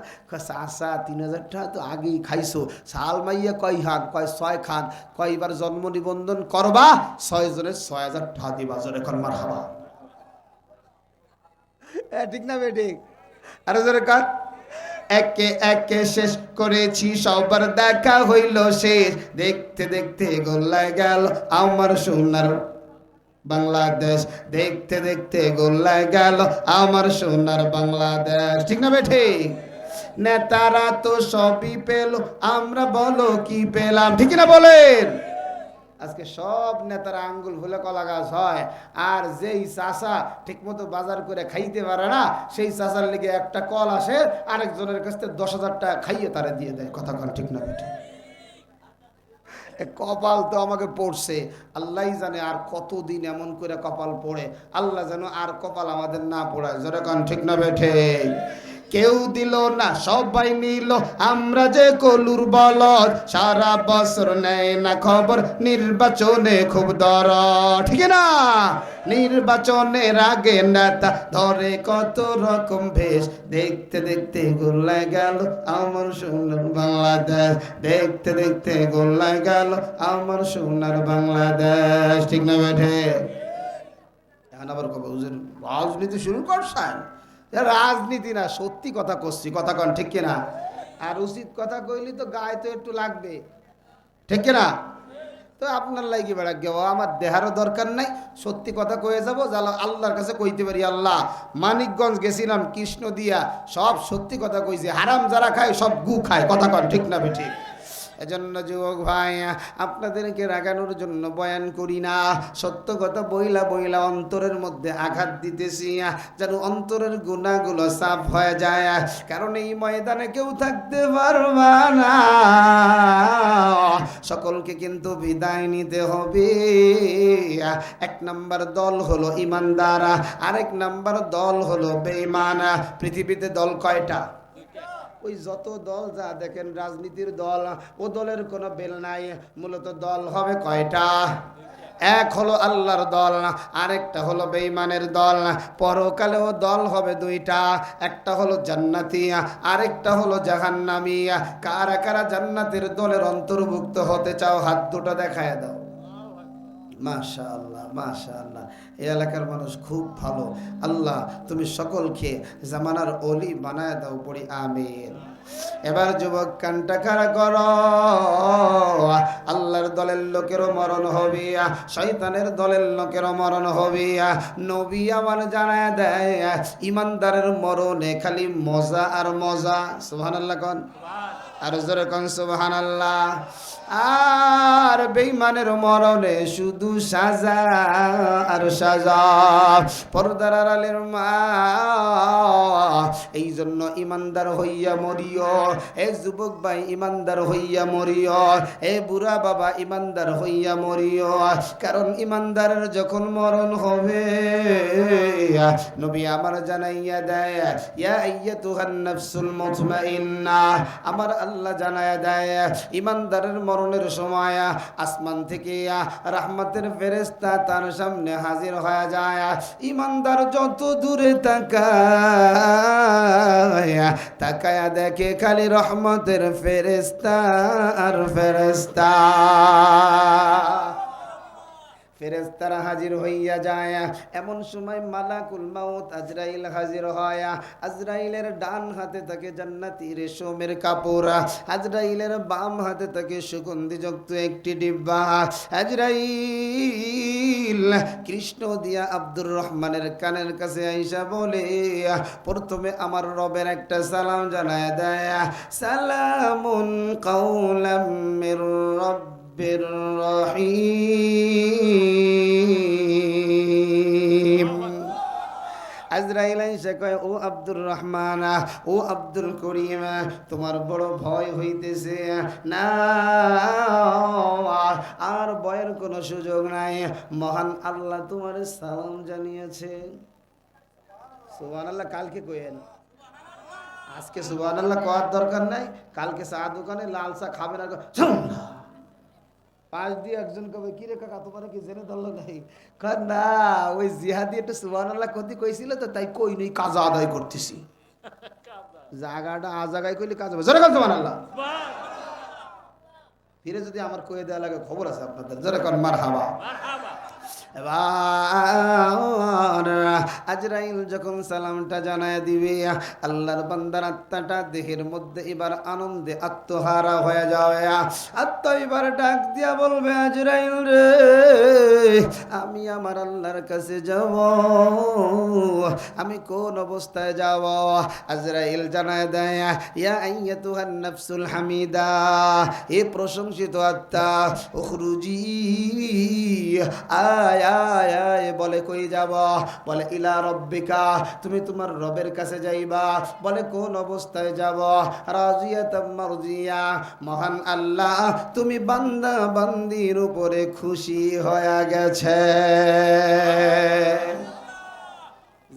চাচা 3000 টাকা তো আগেই খাইছো। সাল মাইয়া কয় খান? কয় 6 খান। কয়বার জন্ম নিবন্ধন করবা? 6 জনের 6000 টাকা দিবা। জোরে কর মারহাবা। ঠিক না বেঠিক? আরে জোরে কর। একে একে শেষ করেছি, সবার দেখা হইল শেষ, দেখতে দেখতে গোল্লায় গেল আমার সোনার বাংলাদেশ, দেখতে দেখতে গোল্লায় গেল আমার সোনার বাংলাদেশ। ঠিক না বেঠিক? নেতারা তো সবই পেল, আমরা বলো কি পেলাম? ঠিক না বলেন? আজকে সব নেতারা আঙ্গুল ফুলে কলা গাছ হয়, আর যেই চাষা ঠিক মতো বাজার করে খাইতে পারে না সেই চাষার লেগে একটা কল আসে, আরেকজনের কাছ থেকে 10,000 টাকা খাইয়ে তারা দিয়ে দেয়। কথা কন ঠিক না বেঠিক? কপাল তো আমাকে পড়ছে, আল্লাহ জানে আর কতদিন এমন করে কপাল পড়ে। আল্লাহ যেন আর কপাল আমাদের না পড়ায়। জোরে কন ঠিক না বেঠিক? কেউ দিল না সবাই নিল, আমরা যে কলুর বলদ, সারা বছর নেয় না খবর, নির্বাচনে খুব দরদ। ঠিক না? নির্বাচনের আগে নেতা ধরে কত রকম ভেষ, দেখতে দেখতে গোল্লায় গেল আমার সোনার বাংলাদেশ, দেখতে দেখতে গোল্লায় গেল আমার সোনার বাংলাদেশ। ঠিক না বেঠে? এখন আবার কবে হুজুর রাজনীতি শুরু করছেন? রাজনীতি না, সত্যি কথা করছি। কথা কন ঠিক কিনা? আর উচিত কথা কইলি তো গায়ে তো একটু লাগবে। ঠিক কিনা? তো আপনার লাগি বেড়া গেও, আমার দেহারও দরকার নাই, সত্যি কথা কয়ে যাবো। যারা আল্লাহর কাছে কইতে পারি, আল্লাহ মানিকগঞ্জ গেছিলাম কৃষ্ণ দিয়া, সব সত্যি কথা কইছে। হারাম যারা খায় সব গু খায়। কথা কন ঠিক না বেঠিক? এজন্য যুবক ভাই, আপনাদেরকে রাগানোর জন্য বয়ান করি না, সত্য কথা বইলা বইলা অন্তরের মধ্যে আঘাত দিতেছি, যেন অন্তরের গুনাহগুলো সাফ হয়ে যায়। কারণ এই ময়দানে কেউ থাকতে পারবা না, সকলকে কিন্তু বিদায় নিতে হবে। এক নাম্বার দল হলো ইমানদার, আরেক নাম্বার দল হলো বেঈমান। পৃথিবীতে দল কয়টা? ওই যত দল যা দেখেন রাজনীতির দল, ও দলের কোনো বেল নাই। মূলত দল হবে কয়টা? এক হলো আল্লাহর দল, আরেকটা হলো বেঈমানের দল। পরকালেও দল হবে দুইটা, একটা হলো জান্নাতি, আরেকটা হলো জাহান্নামী। কারা কারা জান্নাতের দলের অন্তর্ভুক্ত হতে চাও হাত দুটো দেখায় দাও। মাশাআল্লাহ, মাশাআল্লাহ, এই এলাকার মানুষ খুব ভালো। আল্লাহ তুমি সকলকে জামানার ওলি বানায় দাও, পড়ি আমিন। এবার যুবক কানটা খাড়া করো, আল্লাহর দলের লোকেরও মরণ হবে, শয়তানের দলের লোকেরও মরণ হবে। নবী আমার জানায় দেয়, ইমানদারের মরণে খালি মজা আর মজা। সুবহানাল্লাহ কোন, আর জোরে কোন সুবহানাল্লাহ। আর বেঈমানের মরণে শুধু সাজা আর সাজা। পর্দার আড়ালের মা, এই জন্য ইমানদার হইয়া মরিও। এ যুবক ভাই ইমানদার হইয়া মরিও, এ বুড়া বাবা ইমানদার হইয়া মরিও। কারণ ইমানদারের যখন মরণ হবে, নবী আমার জানাইয়া দেয়, ইয়া আইয়াতুহান নাফসুল মুতমাইন্না, আমার আল্লাহ জানাইয়া দেয় ইমানদারের মরণের সময় আসমান থেকে রাহমাতের ফেরেশতা তার সামনে হাজির হয়ে যায়। ইমানদার যত দূরে তাকায়, তাকায়া দেখে খালি রহমতের ফেরেশতা আর ফেরেশতা। ফেরেশতারা হাজির হইয়া যায়। এমন সময় মালাকুল মাউত আজরাইল হাজির হয়। আজরাইলের ডান হাতে থাকে জান্নাতি রেশমের কাপড়, আজরাইলের বাম হাতে থাকে সুগন্ধিযুক্ত একটি ডিব্বা। আজরাইল কৃষ্ণ দিয়া আব্দুর রহমানের কানের কাছে আইসা বলে, প্রথমে আমার রবের একটা সালাম জানায় দেয়, সালামুন কাওলাম মির রব্বির রহিম। আজরাইল এসে কয়, ও আব্দুর রহমান, ও আব্দুল করিম, তোমার বড় ভয় হইতেছে না, আর ভয়ের কোনো সুযোগ নাই। মহান আল্লাহ তোমার সালাম জানিয়েছে। সুবহানাল্লাহ কালকে কইেন, আজকে সুবহানাল্লাহ কওয়ার দরকার নাই। কালকে চা দোকানে লাল চা খাবেন আর পাশ দিয়ে একজন কবে, কি রে কাকা তোমার কি জেনে ধরলো নাই? না, ওই জিহাদি একটু সুবহানাল্লাহ কতি কইছিল তো, তাই কই নেই, কাজা আদায় করতেছি। জায়গাটা আ জায়গায় কইলে কাজ হবে। জোরে কোন সুবহানাল্লাহ। ফিরে যদি আমার কয়ে দেওয়া লাগে, খবর আছে আপনাদের। জোরে কোন মারহাবা। এবার আজরাইল যখন সালামটা জানায় দিবে, আল্লাহর বান্দার আত্মাটা দেহের মধ্যে এবার আনন্দে আত্মহারা হয়ে যাবে। আত্মা এবার ডাক দিয়া বলবে, আজরাইল রে, আমি আমার আল্লাহর কাছে যাব। আমি কোন অবস্থায় যাব? আজরাইল জানায় দেয়, ইয়া আইয়াতুহান নাফসুল হামিদা, এ প্রশংসিত আত্মা, উখরুজি, আয় আয় আয়। বলে কই যাব? বলে ইলা রব্বিকা, তুমি তোমার রবের কাছে যাইবা। বলে কোন অবস্থায় যাব? রাজিয়াতাম মারজিয়া, মহান আল্লাহ তুমি বান্দা বান্দির উপরে খুশি হয়ে গেছে।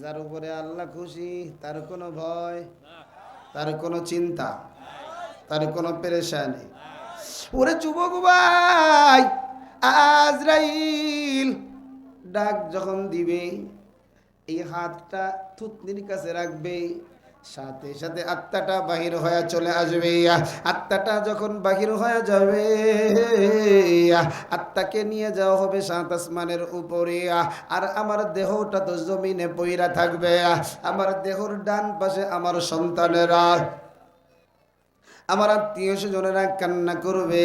যার উপরে আল্লাহ খুশি, তার কোনো ভয়, তার কোনো চিন্তা, তার কোনো পেরেশানি। ওরে যুবক ভাই, আজরাইল ডাক যখন দিবে, এই হাতটা থুতনির কাছে রাখবে, সাথে সাথে আত্মাটা বাহির হয়ে চলে আসবে। আত্মাটা যখন বাহির হয়ে যাবে, আত্মাকে নিয়ে যাওয়া হবে সাত আসমানের উপরে। আর আমার দেহটা তো জমিনে পইরা থাকবে। আমার দেহর ডান পাশে আমার সন্তানেরা, আমার আত্মীয় স্বজনেরা কান্না করবে।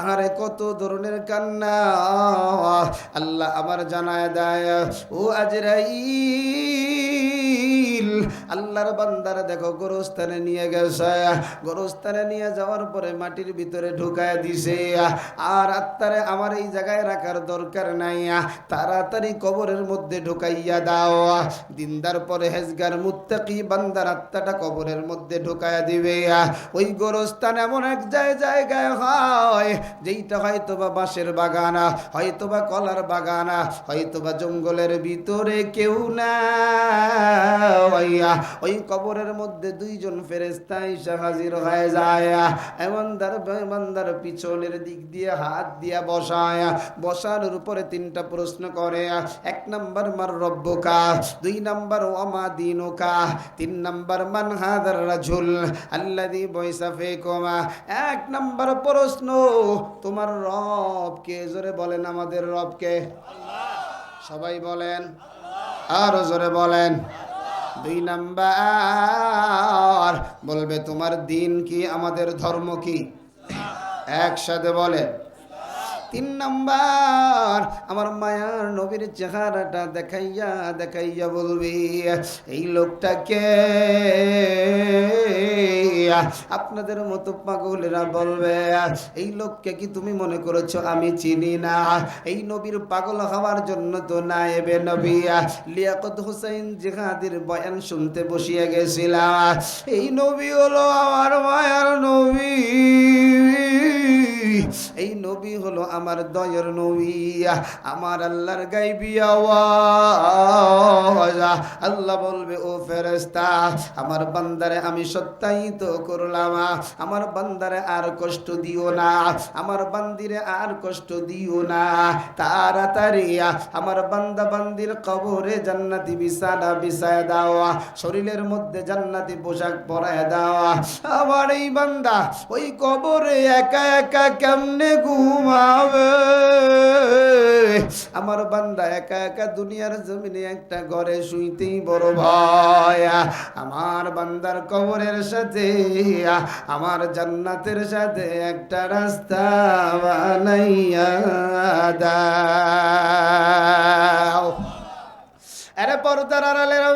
আরে কত ধরনের কান্না আল্লাহ আমার জানায় দেয়। ও আজরাইল, আল্লাহর বান্দারা দেখো গোরস্থানে নিয়ে গেছে, গোরস্থানে নিয়ে যাওয়ার পরে মাটির ভিতরে ঢুকায় দিছে। আর আত্মারে আমার এই জায়গায় রাখার দরকার নাই, তাড়াতাড়ি কবরের মধ্যে ঢুকাইয়া দাও। দিনদার পরহেজগার মুত্তাকি বান্দার আত্মাটা কবরের মধ্যে ঢুকাইয়া দিবে। ওই গোরস্থান এমন এক জায়গায় হয় যেইটা হয়তোবা বাঁশের বাগান, হয়তোবা কলার বাগান, হয়তোবা জঙ্গলের ভিতরে কেউ না। ওই কবরের মধ্যে দুইজন ফেরেশতা এসে হাজির হয়ে যায়। বান্দার পিছনের দিক দিয়ে হাত দিয়া বসায়, বসানোর উপরে তিনটা প্রশ্ন করে। এক নাম্বার মার রব্বুকা, দুই নাম্বার ওমা দিনুকা, তিন নাম্বার মান হাদার রাজুল আল্লাযী বুইসা ফীকুমা। এক নাম্বার প্রশ্ন, তোমার রব কে? জোরে বলেন, আমাদের রব কে? সবাই বলেন, আরো জোরে বলেন। দুই নাম্বার বলবে তোমার দিন কি, আমাদের ধর্ম কি? একসাথে বলে। তিন নাম্বার আমার মায়ার নবীর চেহারাটা দেখাইয়া বলবি এই লোকটাকে। আপনাদের মতো পাগলেরা বলবে এই লোককে কি তুমি মনে করেছো আমি চিনি না? এই নবীর পাগল হওয়ার জন্য তো নায়েবে নবী লিয়াকত হোসেন জিহাদের বয়ান শুনতে বসিয়ে গেছিলাম। এই নবী হলো আমার মায়ার নবী, এই নবী হলো আমার দয়ার নবী, আমার আল্লাহর গায়বী আওয়াজ। আল্লাহ বলবে ও ফেরেশতা, আমার বান্দারে আমি সত্যায়িত করলাম, আমার বান্দারে আর কষ্ট দিও না, আমার বান্দিরে আর কষ্ট দিও না। তাড়াতাড়ি আমার বান্দা বান্দির কবরে জান্নাতি বিছানা বিছায় দাও, শরীরের মধ্যে জান্নাতি পোশাক পরায় দাও। আমার এই বান্দা ওই কবরে একা একা কেমনে ঘুমাবে? আমার বান্দা একা একা দুনিয়ার জমিনে একটা ঘরে শুইতেই বড় ভয়। আমার বান্দার কবরের সাথে আমার জান্নাতের সাথে একটা রাস্তা বানাইয়া দাও। আরে পর্দার আড়ালের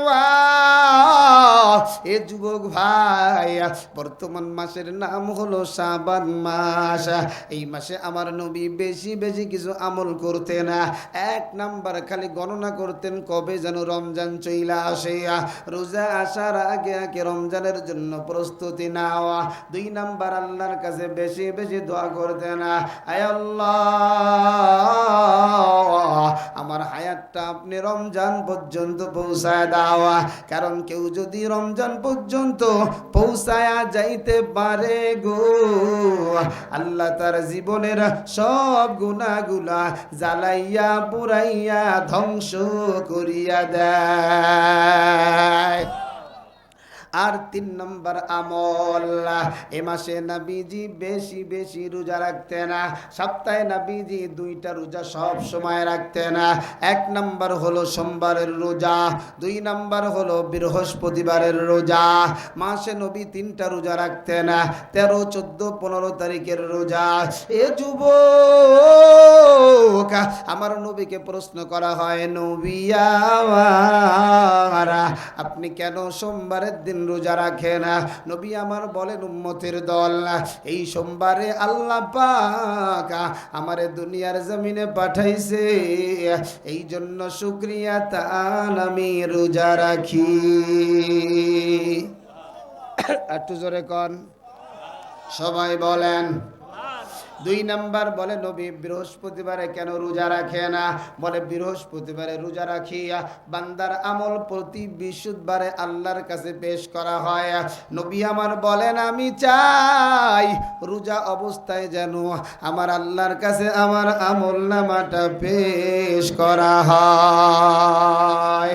এ যুবক ভাই, বর্তমান মাসের নাম হলো শাবান মাস। এই মাসে আমার নবী বেশি বেশি কিছু আমল করতেন। এক নাম্বার খালি গণনা করতেন কবে যেন রমজান চইলা আসে, রোজা আসার আগে আগে রমজানের জন্য প্রস্তুতি নেওয়া। দুই নাম্বার আল্লাহর কাছে বেশি বেশি দোয়া করতেন, আয় আল্লাহ আমার হায়াতটা আপনি রমজান পর্যন্ত পৌঁছায় দাও। কারণ কেউ যদি রমজান পর্যন্ত পৌঁছায় যাইতে পারে গো, আল্লাহ তার জীবনের সব গুনাহগুলা জ্বালাইয়া পুরাইয়া ধ্বংস করিয়া দেয়। আর তিন নম্বর আমল, এ মাসে নবীজি বেশি বেশি রোজা রাখতেন। সপ্তাহে নবীজি দুইটা রোজা সব সময় রাখতেন। এক নম্বর হলো সোমবারের রোজা, দুই নম্বর হলো বৃহস্পতিবারের রোজা। মাসে নবী তিনটা রোজা রাখতেন, 13, 14, 15 তারিখের রোজা। এ যুবক আমার নবীকে প্রশ্ন করা হয়, নবী আমার আপনি কেন সোমবারের দিন রোজা রাখে না? নবী আমার বলেন, উম্মতের দল, এই সোমবারে আল্লাহ পাক আমারে দুনিয়ার জমিনে পাঠাইছে, এই জন্য শুকরিয়া তান আমি রোজা রাখি। একটু জোরে কন, সবাই বলেন। দুই নাম্বার বলে নবী বৃহস্পতিবারে কেন রোজা রাখে না? বলে বৃহস্পতিবারে রোজা রাখিয়া বান্দার আমল প্রতি বৃহস্পতিবারে আল্লাহর কাছে পেশ করা হয়। নবী আমার বলেন, আমি চাই রোজা অবস্থায় যেন আমার আল্লাহর কাছে আমার আমল নামাটা পেশ করা হয়।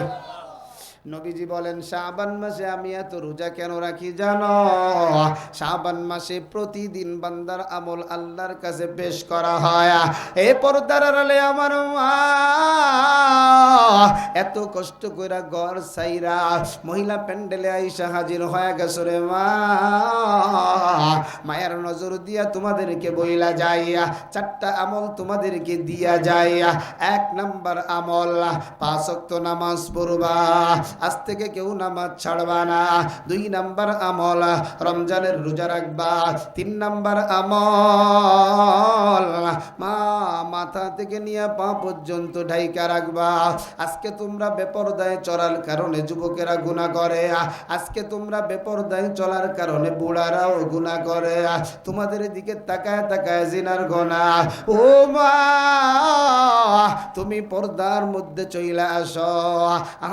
নবীজি বলেন, শাবান মাসে আমি এত রোজা কেন রাখি জানো? শাবান মাসে প্রতিদিন বান্দার আমল আল্লাহর কাছে পেশ করা হয়। এ পর্দার আড়ালে আমার মা, এত কষ্ট কইরা ঘর সাইরা মহিলা প্যান্ডেলে আইসা হাজির হয়ে গেছে রে মা। মায়ের নজর দিয়া তোমাদেরকে বইলা যাইয়া চারটা আমল তোমাদেরকে দিয়া যাইয়া। 1 নাম্বার আমল, 5 ওয়াক্ত নামাজ পড়বা, আজ থেকে কেউ নামাজ ছাড়বা না। 2 নাম্বার আমল, রমজানের রোজা রাখবা। 3 নাম্বার আমল, মাথা থেকে নিয়ে পা পর্যন্ত ঢাইকা রাখবা। আজকে তোমরা বেপরদায় চলার কারণে যুবকেরা গুনাহ করে, আজকে তোমরা বেপরদায় চলার কারণে বুড়ারাও গুনাহ করে। তোমাদের দিকে তাকায় তাকায় জিনার গুনাহ। ও মা, তুমি পর্দার মধ্যে চইলা আসো।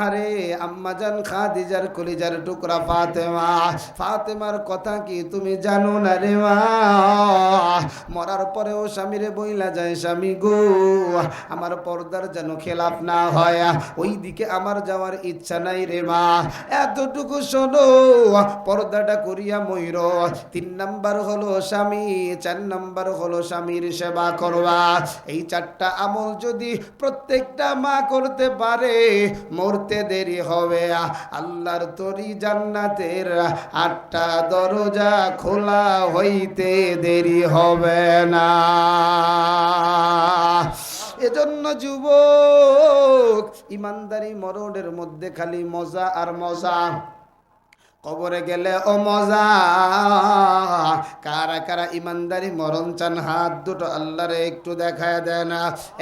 আরে আম্মাজান খাদিজার কলিজার টুকরা ফাতেমা, ফাতেমার কথা কি তুমি জানো না রে মা? মরার পরেও স্বামীরে বইলা যায়, স্বামী গো আমার পর্দার যেন খেলাফ না হয়, ওই দিকে আমার যাওয়ার ইচ্ছা নাই রে মা। এতটুকু শোনো, পর্দাটা করিয়া ময়ূর। 3 নাম্বার হলো স্বামী, 4 নাম্বার হলো স্বামীর সেবা করবা। এই 4টা আমল যদি প্রত্যেকটা মা করতে পারে, মরতে দেরি হবে। আল্লাহর তরি জান্নাতের 8টা দরজা খোলা হইতে দেরি হবে না। এজন্য যুবক, ইমানদারি মরণের মধ্যে খালি মজা আর মজা। কবরে গেলে ও মজা। কারা কারা ইমানদারি মরণ চান হাত দুটো আল্লাহরে একটু দেখায় দেন,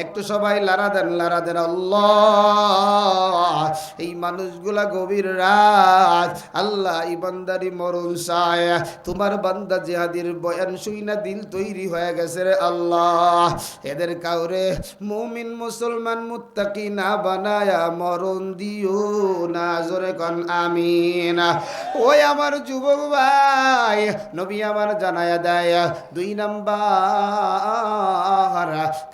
একটু সবাই লারা দেন, লারা দেন। আল্লাহ, এই মানুষগুলা গভীর রাত আল্লাহ ইমানদারি মরণ চায়। তোমার বান্দা জিহাদির বয়ান শুইনা দিল তৈরি হয়ে গেছে রে আল্লাহ। এদের কাউরে মুমিন মুসলমান মুত্তাকি না বানায়া মরণ দিও না। জোরে কোন আমিন। ওই আমার যুবক ভাই, নবী আমার জানায়া দেয় 2 নাম্বার,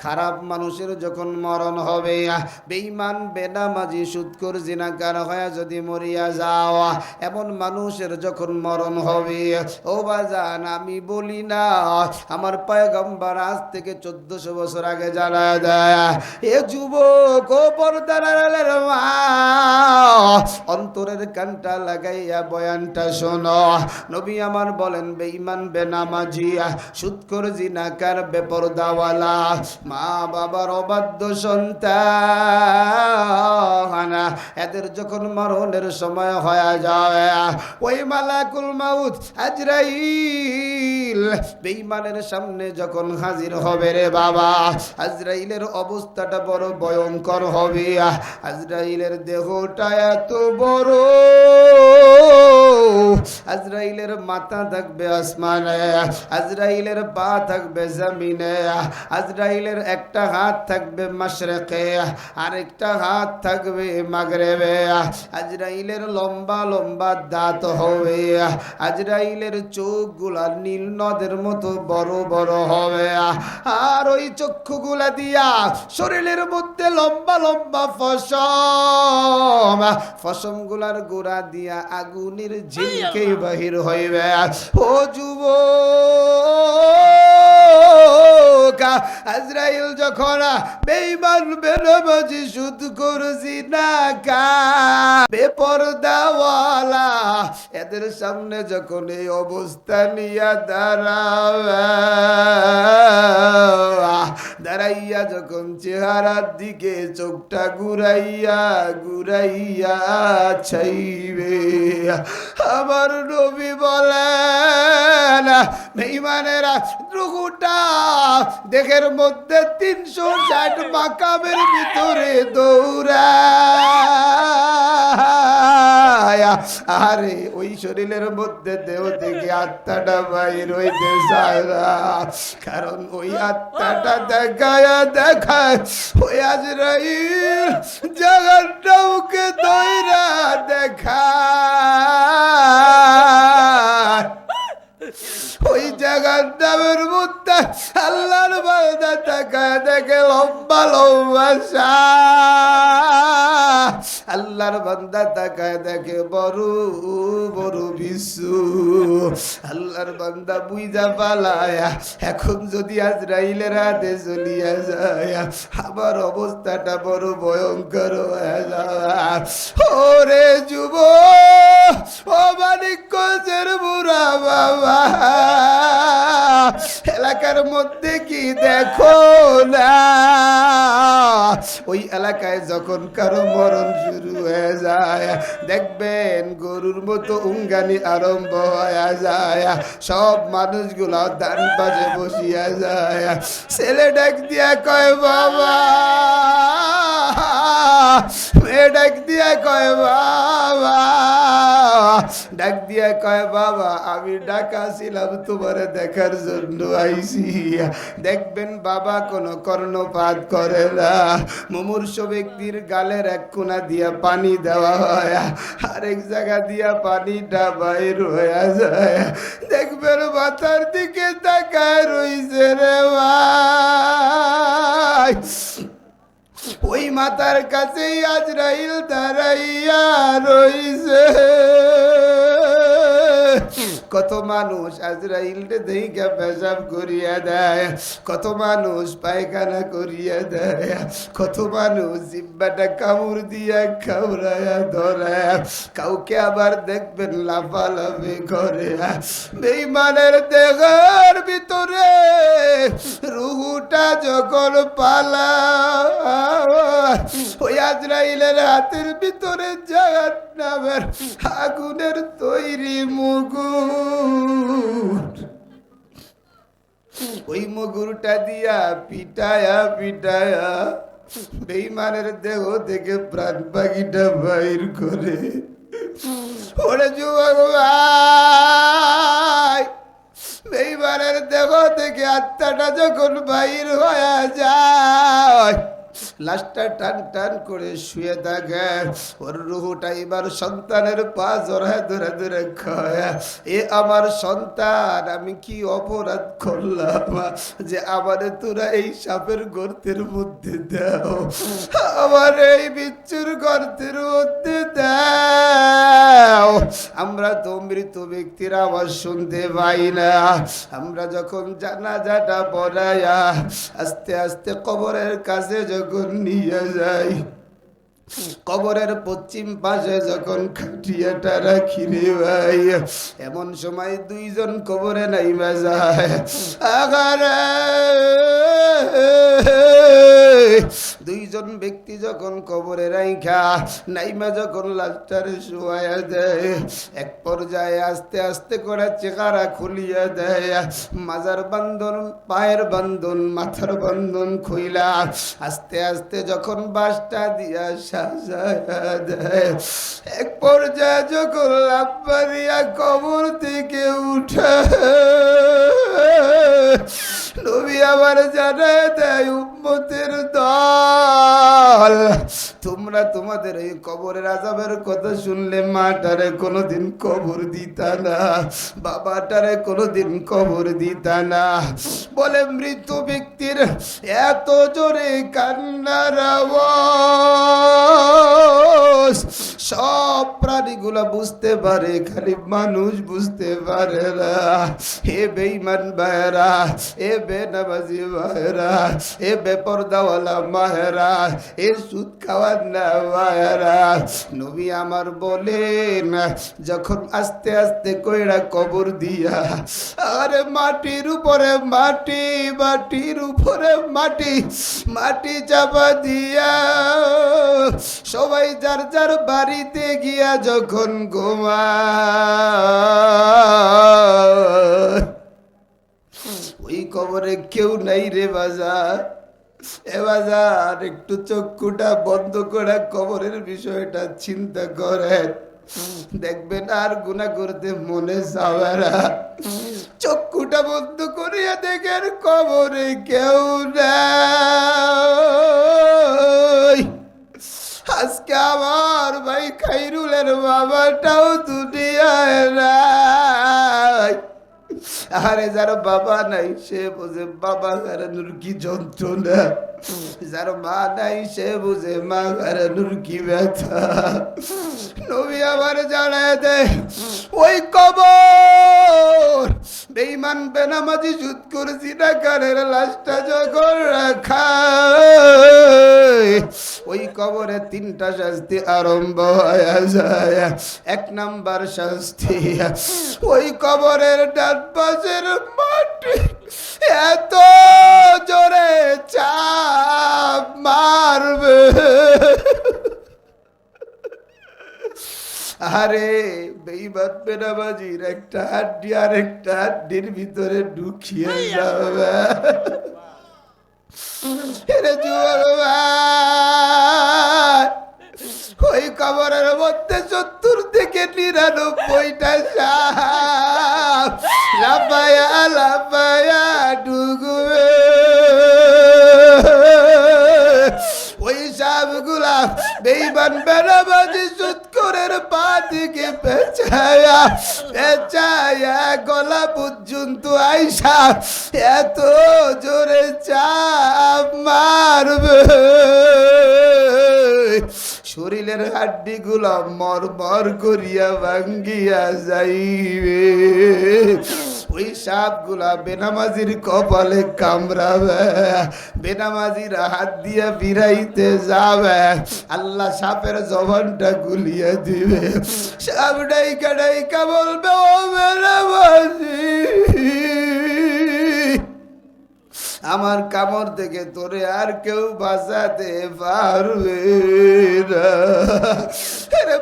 খারাপ মানুষের যখন মরণ হবে, বেঈমান বেনামাজি সুদখোর জিনাকার হয়ে যদি মরিয়া যাও, এমন মানুষের যখন মরণ হবে, ও বাজান আমি বলি না, আমার পয়গম্বর আজ থেকে 1400 বছর আগে জানায়া দেয়। এ যুবক, ও পর্দার আড়ালের মা, অন্তরের কানটা লাগাইয়া বয়ানটা শোনো। নবী আমার বলেন, বেঈমান বেনামাজি সুদখোর জিনাকার বেপরদাওয়ালা মা বাবার অবাধ্য সন্তান, এদের যখন মরণের সময় হয়ে যায়, ওই মালাকুল মাউত আজরাইল বেঈমানের সামনে যখন হাজির হবে রে বাবা, আজরাইলের অবস্থাটা বড় ভয়ঙ্কর হবে। আজরাইলের দেহটা এত বড়, আজরাইলের মাথা থাকবে আসমানে, আজরাইলের পা থাকবে জমিনে, আজরাইলের একটা হাত থাকবে মাশরিকে, আরেকটা হাত থাকবে মাগরিবে, আজরাইলের লম্বা লম্বা দাঁত হবে, আজরাইলের চোখগুলা নীল নদের মতো বড় বড় হবে, আর ওই চক্ষুগুলা দিয়া শরীরের মধ্যে লম্বা লম্বা ফসম, ফসমগুলার গোড়া দিয়া আগুনের ঝিলকে বাহির হইবে। ও যুবক, আজরাইল যখন বেঈমান বেনামাজি সুদখোর জিনাকার বেপরদাওয়ালা এদের সামনে যখন এই অবস্থা নিয়ে দাঁড়াইয়া যখন চেহারার দিকে চোখটা ঘুরাইয়া ঘুরাইয়া চাইবে, আমার নবী বলেন, বেঈমানেরা রুহুটা দেহের মধ্যে 360 মাকামের ভিতরে দৌড়ায়, আরে ওই শরীরের মধ্যে দেহ থেকে আত্মাটা বাইর হইতে চায় না, কারণ ওই আত্মাটা দেখায় দেখায় ওই আজরাইল জাহান্নামকে দইরা দেখায়। ওই জাহান্নামের মধ্যে আল্লাহর বান্দা তাকায় দেখে লম্বা লম্বা শ্বাস, আল্লাহর বান্দা তাকায় দেখে বড় বড় বিশু। আল্লাহর বান্দা বুইজা পালায়া এখন যদি আজরাইলের হাতে চলিয়া যায় আমার অবস্থাটা বড় ভয়ঙ্কর হয়ে যায়। ওরে যুব ও মানিকগঞ্জের বুড়া বাবা, এলাকার মধ্যে কি দেখো না, ওই এলাকায় যখন কারো মরণ শুরু হয়ে যায় দেখবেন গরুর মতো উঙ্গানি আরম্ভ হয়ে যায়, সব মানুষগুলো ডান পাশে বসিয়া যায়। ছেলে ডাক দিয়া কয় বাবা, মেয়ে ডাক দিয়া কয় বাবা, ডাক দিয়া কয় বাবা আমি ডাকা ছিলাম তোমারে দেখার জন্য আইছি। দেখবেন বাবা কোনো কর্ণপাত করে না, মুমূর্ষ ব্যক্তির গালের এক কোণা দিয়া পানি দেওয়া হয়, আরেক জায়গা দিয়া পানিটা বাইর হয়ে যায়। দেখবেন মাথার দিকে তাকায় রইছে রে ভাই, ওই মাথার কাছেই আজরাইল দাঁড়াইয়া রইছে। কত মানুষ আজরাইলকে দেখে পেশাব করিয়া দেয়, কত মানুষ পায়খানা করিয়া দেয়, কত মানুষ জিব্বাটা কামড় দিয়া খাওড়ায়া ধরে, কাউকে আবার দেখবেন লাফালাফি করে। বেঈমানের দেহের ভিতরে রুহুটা যখন পালা ওই আজরাইলের হাতের ভিতরে জাহান্নামের আগুনের তৈরি মুগুর, ওই মুগুরটা দিয়া পিটায়া পিটায়া বেঈমানের দেহ থেকে প্রাণ পাখিটা বাইর করে। ওরে যুবক ভাই, বেঈমানের দেহ থেকে আত্মাটা যখন বাইর হয়ে যায় লাশটা টান টান করে শুয়ে থাকে, ওর রুহুটা এবার সন্তানের পা জড়ায় ধরে ধরে খায়। এ আমার সন্তান, আমি কি অপরাধ করলাম যে আমার তোরা এই সাপের গর্তের মধ্যে দাও, আমার এই বিচ্ছুর গর্তের মধ্যে দাও। আমরা তো মৃত ব্যক্তির আওয়াজ শুনতে পাই না, আমরা যখন জানাজাটা পড়ায়া আস্তে আস্তে কবরের কাছে যখন নিয়ে যাই, কবরের পশ্চিম পাশে যখন খাটিয়াটা রাখি রে ভাই, এমন সময় দুইজন কবরে নাইমা যায়। আগারে দুইজন ব্যক্তি যখন কবরে রাইখা নাইমা যখন লাশটারে শোয়া দেয়, এক পর্যায়ে আস্তে আস্তে করে চেহারা খুলিয়া দেয়, মাজার বান্ধন, পায়ের বান্ধন, মাথার বান্ধন খুইলা আস্তে আস্তে যখন বাসটা দিয়া সাজায়া দেয়, এক পর্যায়ে যখন লাফা দিয়া কবর থেকে উঠে নবী আবার জানায় দেয় উম্মতের দল, তোমরা তোমাদের এই কবরের আযাবের কথা শুনলে মাটারে কোনোদিন কবর দিতা না, বাবাটারে কোনোদিন কবর দিতা না। বলে মৃত ব্যক্তির এত জোরে কান্নার আওয়াজ সব প্রাণীগুলা বুঝতে পারে, খালি মানুষ বুঝতে পারে না। হে বেঈমান ভাইরা, এ বেনামাজি ভাইরা, এ বেপরদাওয়ালা মায়েরা, এ সুদ খাওয়ার না ভাইরা, নবী আমার বলেন যখন আস্তে আস্তে কইরা কবর দিয়া আরে মাটির উপরে মাটি, মাটির উপরে মাটি, মাটি চাপা দিয়া সবাই যার যার বাড়িতে গিয়া যখন ঘুমায়, ওই কবরে কেউ নাই রে বাজার। এ বাজার একটু চক্ষুটা বন্ধ করে কবরের বিষয়টা চিন্তা করেন, দেখবেন আর গুনাহ করতে মনে যাবে না। চক্ষুটা বন্ধ করিয়া দেখেন কবরে কেউ নাই। আজকে আমার ভাই খাইরুলের বাবাটাও দুনিয়ায় নাই। আরে যার বাবা নাই সে বুঝে বাবা হারানোর কি যন্ত্রণা, যার মা নাই সে বুঝে মা হারানোর কি ব্যথা। নবী আবার জানায় দেয় ওই কবর বেঈমান বেনামাজি সুদ করে জিনাকারের লাশটা যখন রাখা ওই কবরে তিনটা শাস্তি আরম্ভ হয়ে যায়। এক নাম্বার শাস্তি, ওই কবরের ডান পাশের মাটি এত জোরে চাপ মারবে, আরে বেঈমান বেনামাজির একটা হাড্ডি আর একটা হাড্ডির ভিতরে ঢুকিয়ে যাবে। ওই কবরের মধ্যে 70 থেকে 99টা সাপ লাফায়া লাফায়া ঢুকবে। ওই সাপগুলা বেঈমান বেনামাজি সুদখোরের পা থেকে পেঁচায়া পেঁচায়া গলা পর্যন্ত আইসা এত জোরে চাপ মারবে, শরীরের হাড্ডি গুলা মরমর করিয়া ভাঙ্গিয়া যাইবে। ওই সাপ গুলা বেনামাজির কপালে কামড়াবে, বেনামাজির হাত দিয়া ফিরাইতে যাবে, আল্লাহ সাপের জবানটা গুলিয়ে দিবে। সাপ ডাইকা ডাইকা বলবে ও বেনামাজি আমার কামড় থেকে তোরে আর কেউ বাঁচাতে পারবে না।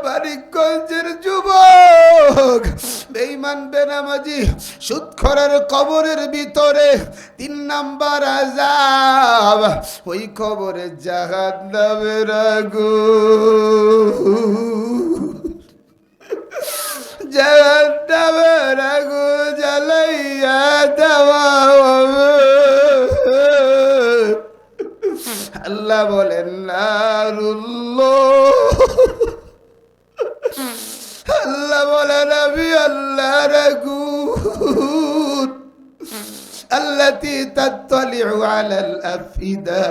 মানিকগঞ্জের যুবক বেঈমান বেনামাজি সুদখোরের কবরের ভিতরে 3 নাম্বার আযাব, ওই কবরে জাহান্নামের আগুন, জাহান্নামের আগুন জ্বালাইয়া দেওয়া হবে। আল্লাহ বলেন নারুল্লাহ, আল্লাহ বলেন আমি আল্লাহর আগুন আল্লাতী তাত্তালিউ আলাল আফইদা,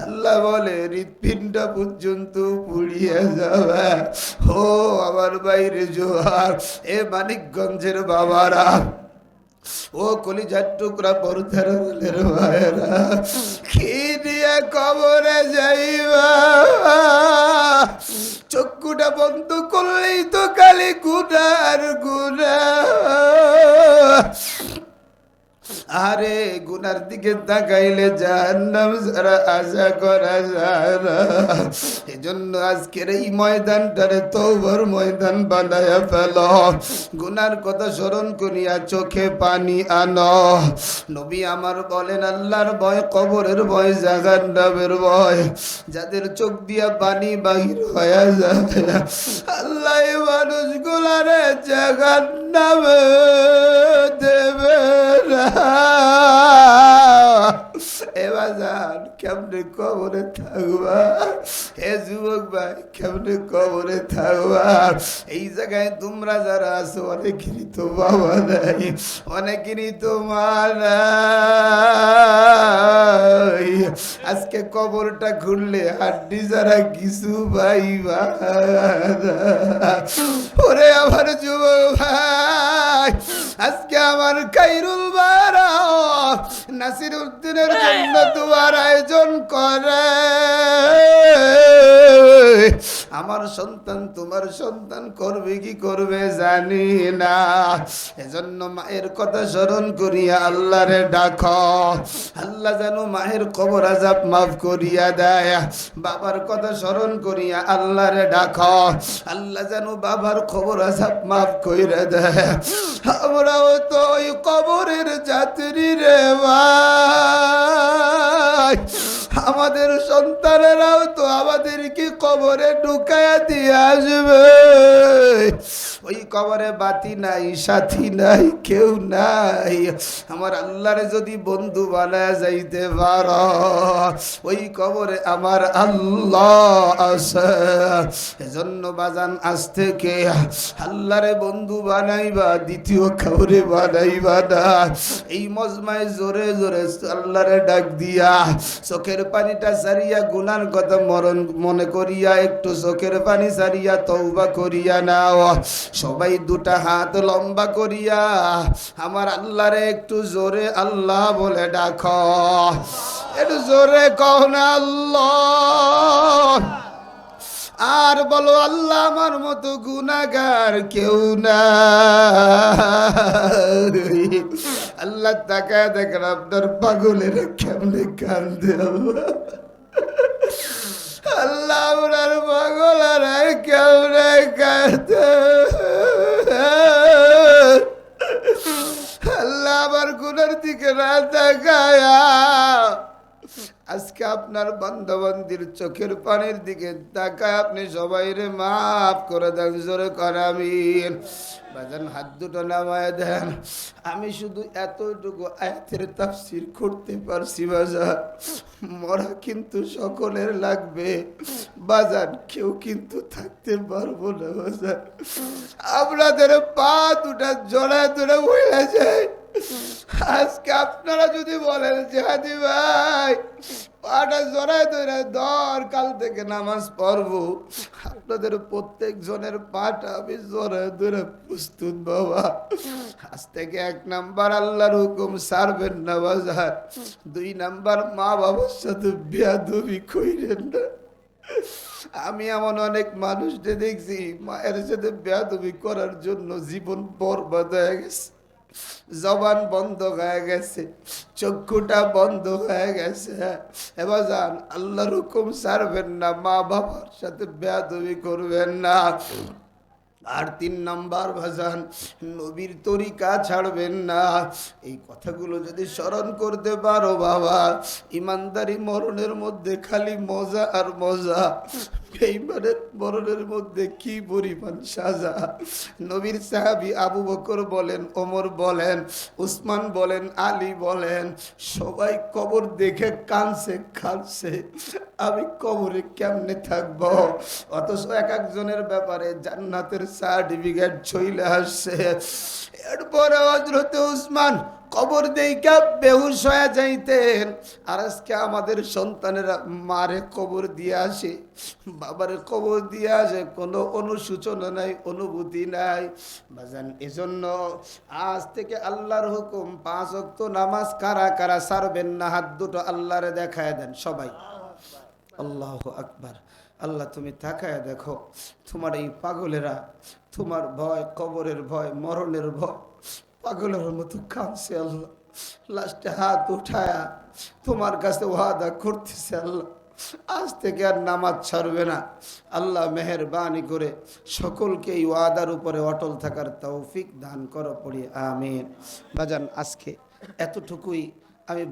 আল্লাহ বলে হৃৎপিণ্ড পর্যন্ত পুড়িয়ে যাবে। ও আমার বাইরে জোয়ার, এ মানিকগঞ্জের বাবারা, ও কলিজার টুকরা পর্দার ভাইয়েরা, কি দিয়ে কবরে যাইবা? চক্ষুটা বন্ধ করলেই তো খালি গুনাহ আর গুনাহ। আরে গুনার দিকে তাকাইলে জাহান্নাম ছাড়া আশা করা যায় না। এজন্য আজকের এই ময়দানটারে তওবার ময়দান বানায়া ফেলো। গুনার কথা স্মরণ করিয়া চোখে পানি আনো। নবী আমার বলেন আল্লাহর ভয়, কবরের ভয়, জাহান্নামের ভয়, যাদের চোখ দিয়া পানি বাহির হয়ে যাবে আল্লাহ এই মানুষগুলারে জাহান্নামে দেবে না। এবার যান কেমনে কবরে থাকবা? হে যুবক ভাই কেমনে কবরে থাকবা? এই জায়গায় তোমরা যারা আছো অনেকেরই তো বাবা নাই, অনেকেরই তো মা নাই। আজকে কবরটা খুললে হাড্ডি যারা কিছু পাইবা না। ওরে আমার যুবক ভাই, আজকে আমার খাইরুল বারা নাসির উদ্দিনের জন্য তোমার আয়োজন করে। আমার সন্তান তোমার সন্তান করবে কি করবে জানি না, এজন্য মায়ের কথা স্মরণ করিয়া আল্লাহরে ডাকো। আল্লাহ যেন মায়ের কবর আযাব মাফ করিয়া দেয়। বাবার কথা স্মরণ করিয়া আল্লাহরে ডাকো, আল্লাহ যেন বাবার কবর আযাব মাফ কইরা দেয়। আমরাও তো ওই কবরের যাত্রী রে ভাই, আমাদের সন্তানেরাও তো আমাদেরকে কবরে ঢুকাইয়া দিয়ে আসবে। ওই কবরে বাতি নাই, সাথী নাই, কেউ নাই। আমার আল্লাহরে যদি বন্ধু বানায় যাইতে পারো, ওই কবরে আমার আল্লাহ আছে। এজন্য বাজান আজ থেকে আল্লাহরে বন্ধু বানাইবা, দ্বিতীয় কাউরে বানাইবা না। এই মজমায় জোরে জোরে আল্লাহরে ডাক দিয়া চোখের পানিটা সারিয়া গুনার কথা মনে করিয়া একটু চোখের পানি সারিয়া তওবা করিয়া নাও। সবাই দুটা হাত লম্বা করিয়া আমার আল্লাহরে একটু জোরে আল্লাহ বলে ডাকো, একটু জোরে কও না আল্লাহ। আর বলো আল্লাহ আমার মতো গুনাহগার কেউ না। আল্লাহ তাকায় দেখেন আপনার পাগলের কেমনে কান্দে। আল্লাহ আপনার পাগলের কেমনে কান্দে। আল্লাহ আমার গুনার দিকে না তাকায়া আজকে আপনার বান্দাবান্দির চোখের পানির দিকে তাকায় আপনি সবাইরে মাফ করে দেন, জোরে করে আমিন। বাজান হাত দুটো নামায় দেন। আমি শুধু এতটুকু আয়াতের তাফসীর করতে পারছি বাজান, মরা কিন্তু সকলের লাগবে বাজান, কেউ কিন্তু থাকতে পারবো না বাজান। আপনাদের পা দুটা জড়ায় ধরে বইলা যায়। আজকে আপনারা যদি বলেন যে হাদি ভাই পাটা জড়ায় ধরে ধর, কাল থেকে নামাজ পড়বো, আপনাদের প্রত্যেক জনের পাটা আমি জড়ায় ধরে প্রস্তুত বাবা। আজ থেকে 1 নাম্বার আল্লাহর হুকুম ছাড়বেন না বাজার। 2 নাম্বার মা বাবার সাথে বেয়াদবি কইরেন না। আমি এমন অনেক মানুষকে দেখছি মায়ের সাথে বেয়াদবি করার জন্য জীবন বরবাদ হয়ে গেছে, জবান বন্ধ হয়ে গেছে, চক্ষুটা বন্ধ হয়ে গেছে। এবার যান আল্লাহর হুকুম ছাড়বেন না, মা বাবার সাথে বেয়াদবি করবেন না। আর 3 নাম্বার ভাজান নবীর তরিকা ছাড়বেন না। এই কথাগুলো যদি স্মরণ করতে পারো বাবা, ইমানদারি মরণের মধ্যে খালি মজা আর মজা, বেঈমানের মরণের মধ্যে কি পরিমাণ সাজা। নবীর সাহাবী আবু বকর বলেন, ওমর বলেন, উসমান বলেন, আলী বলেন, সবাই কবর দেখে কাঁদছে কাঁদছে, আমি কবরে কেমনে থাকব। অথচ এক একজনের ব্যাপারে জান্নাতের সার্টিফিকেট চলে আসছে। এরপরে হযরত উসমান কবর দেইকা বেহুশ হয়ে যাইতেন। আর আজকে আমাদের সন্তানেরা মারে কবর দিয়ে আসে, বাবারে কবর দিয়ে আসে, কোনো অনুশোচনা নাই, অনুভূতি নাই বাজান। এজন্য আজ থেকে আল্লাহর হুকুম 5 ওয়াক্ত নামাজ কারা কারা ছাড়বেন না, হাত দুটো আল্লাহরে দেখায় দেন সবাই। আল্লাহু আকবার। আল্লাহ তুমি তাকায় দেখো তোমার এই পাগলেরা, তোমার ভয়, কবরের ভয়, মরণের ভয়, পাগলের মতো কাঁদছে আল্লাহ। লাস্টে হাত উঠায়া তোমার কাছে ওয়াদা করতেছে আল্লাহ আজ থেকে আর নামাজ ছাড়বে না। আল্লাহ মেহেরবানি করে সকলকে এই ওয়াদার উপরে অটল থাকার তৌফিক দান করো, পড়ি আমিন। বাজান আজকে এতটুকুই আমি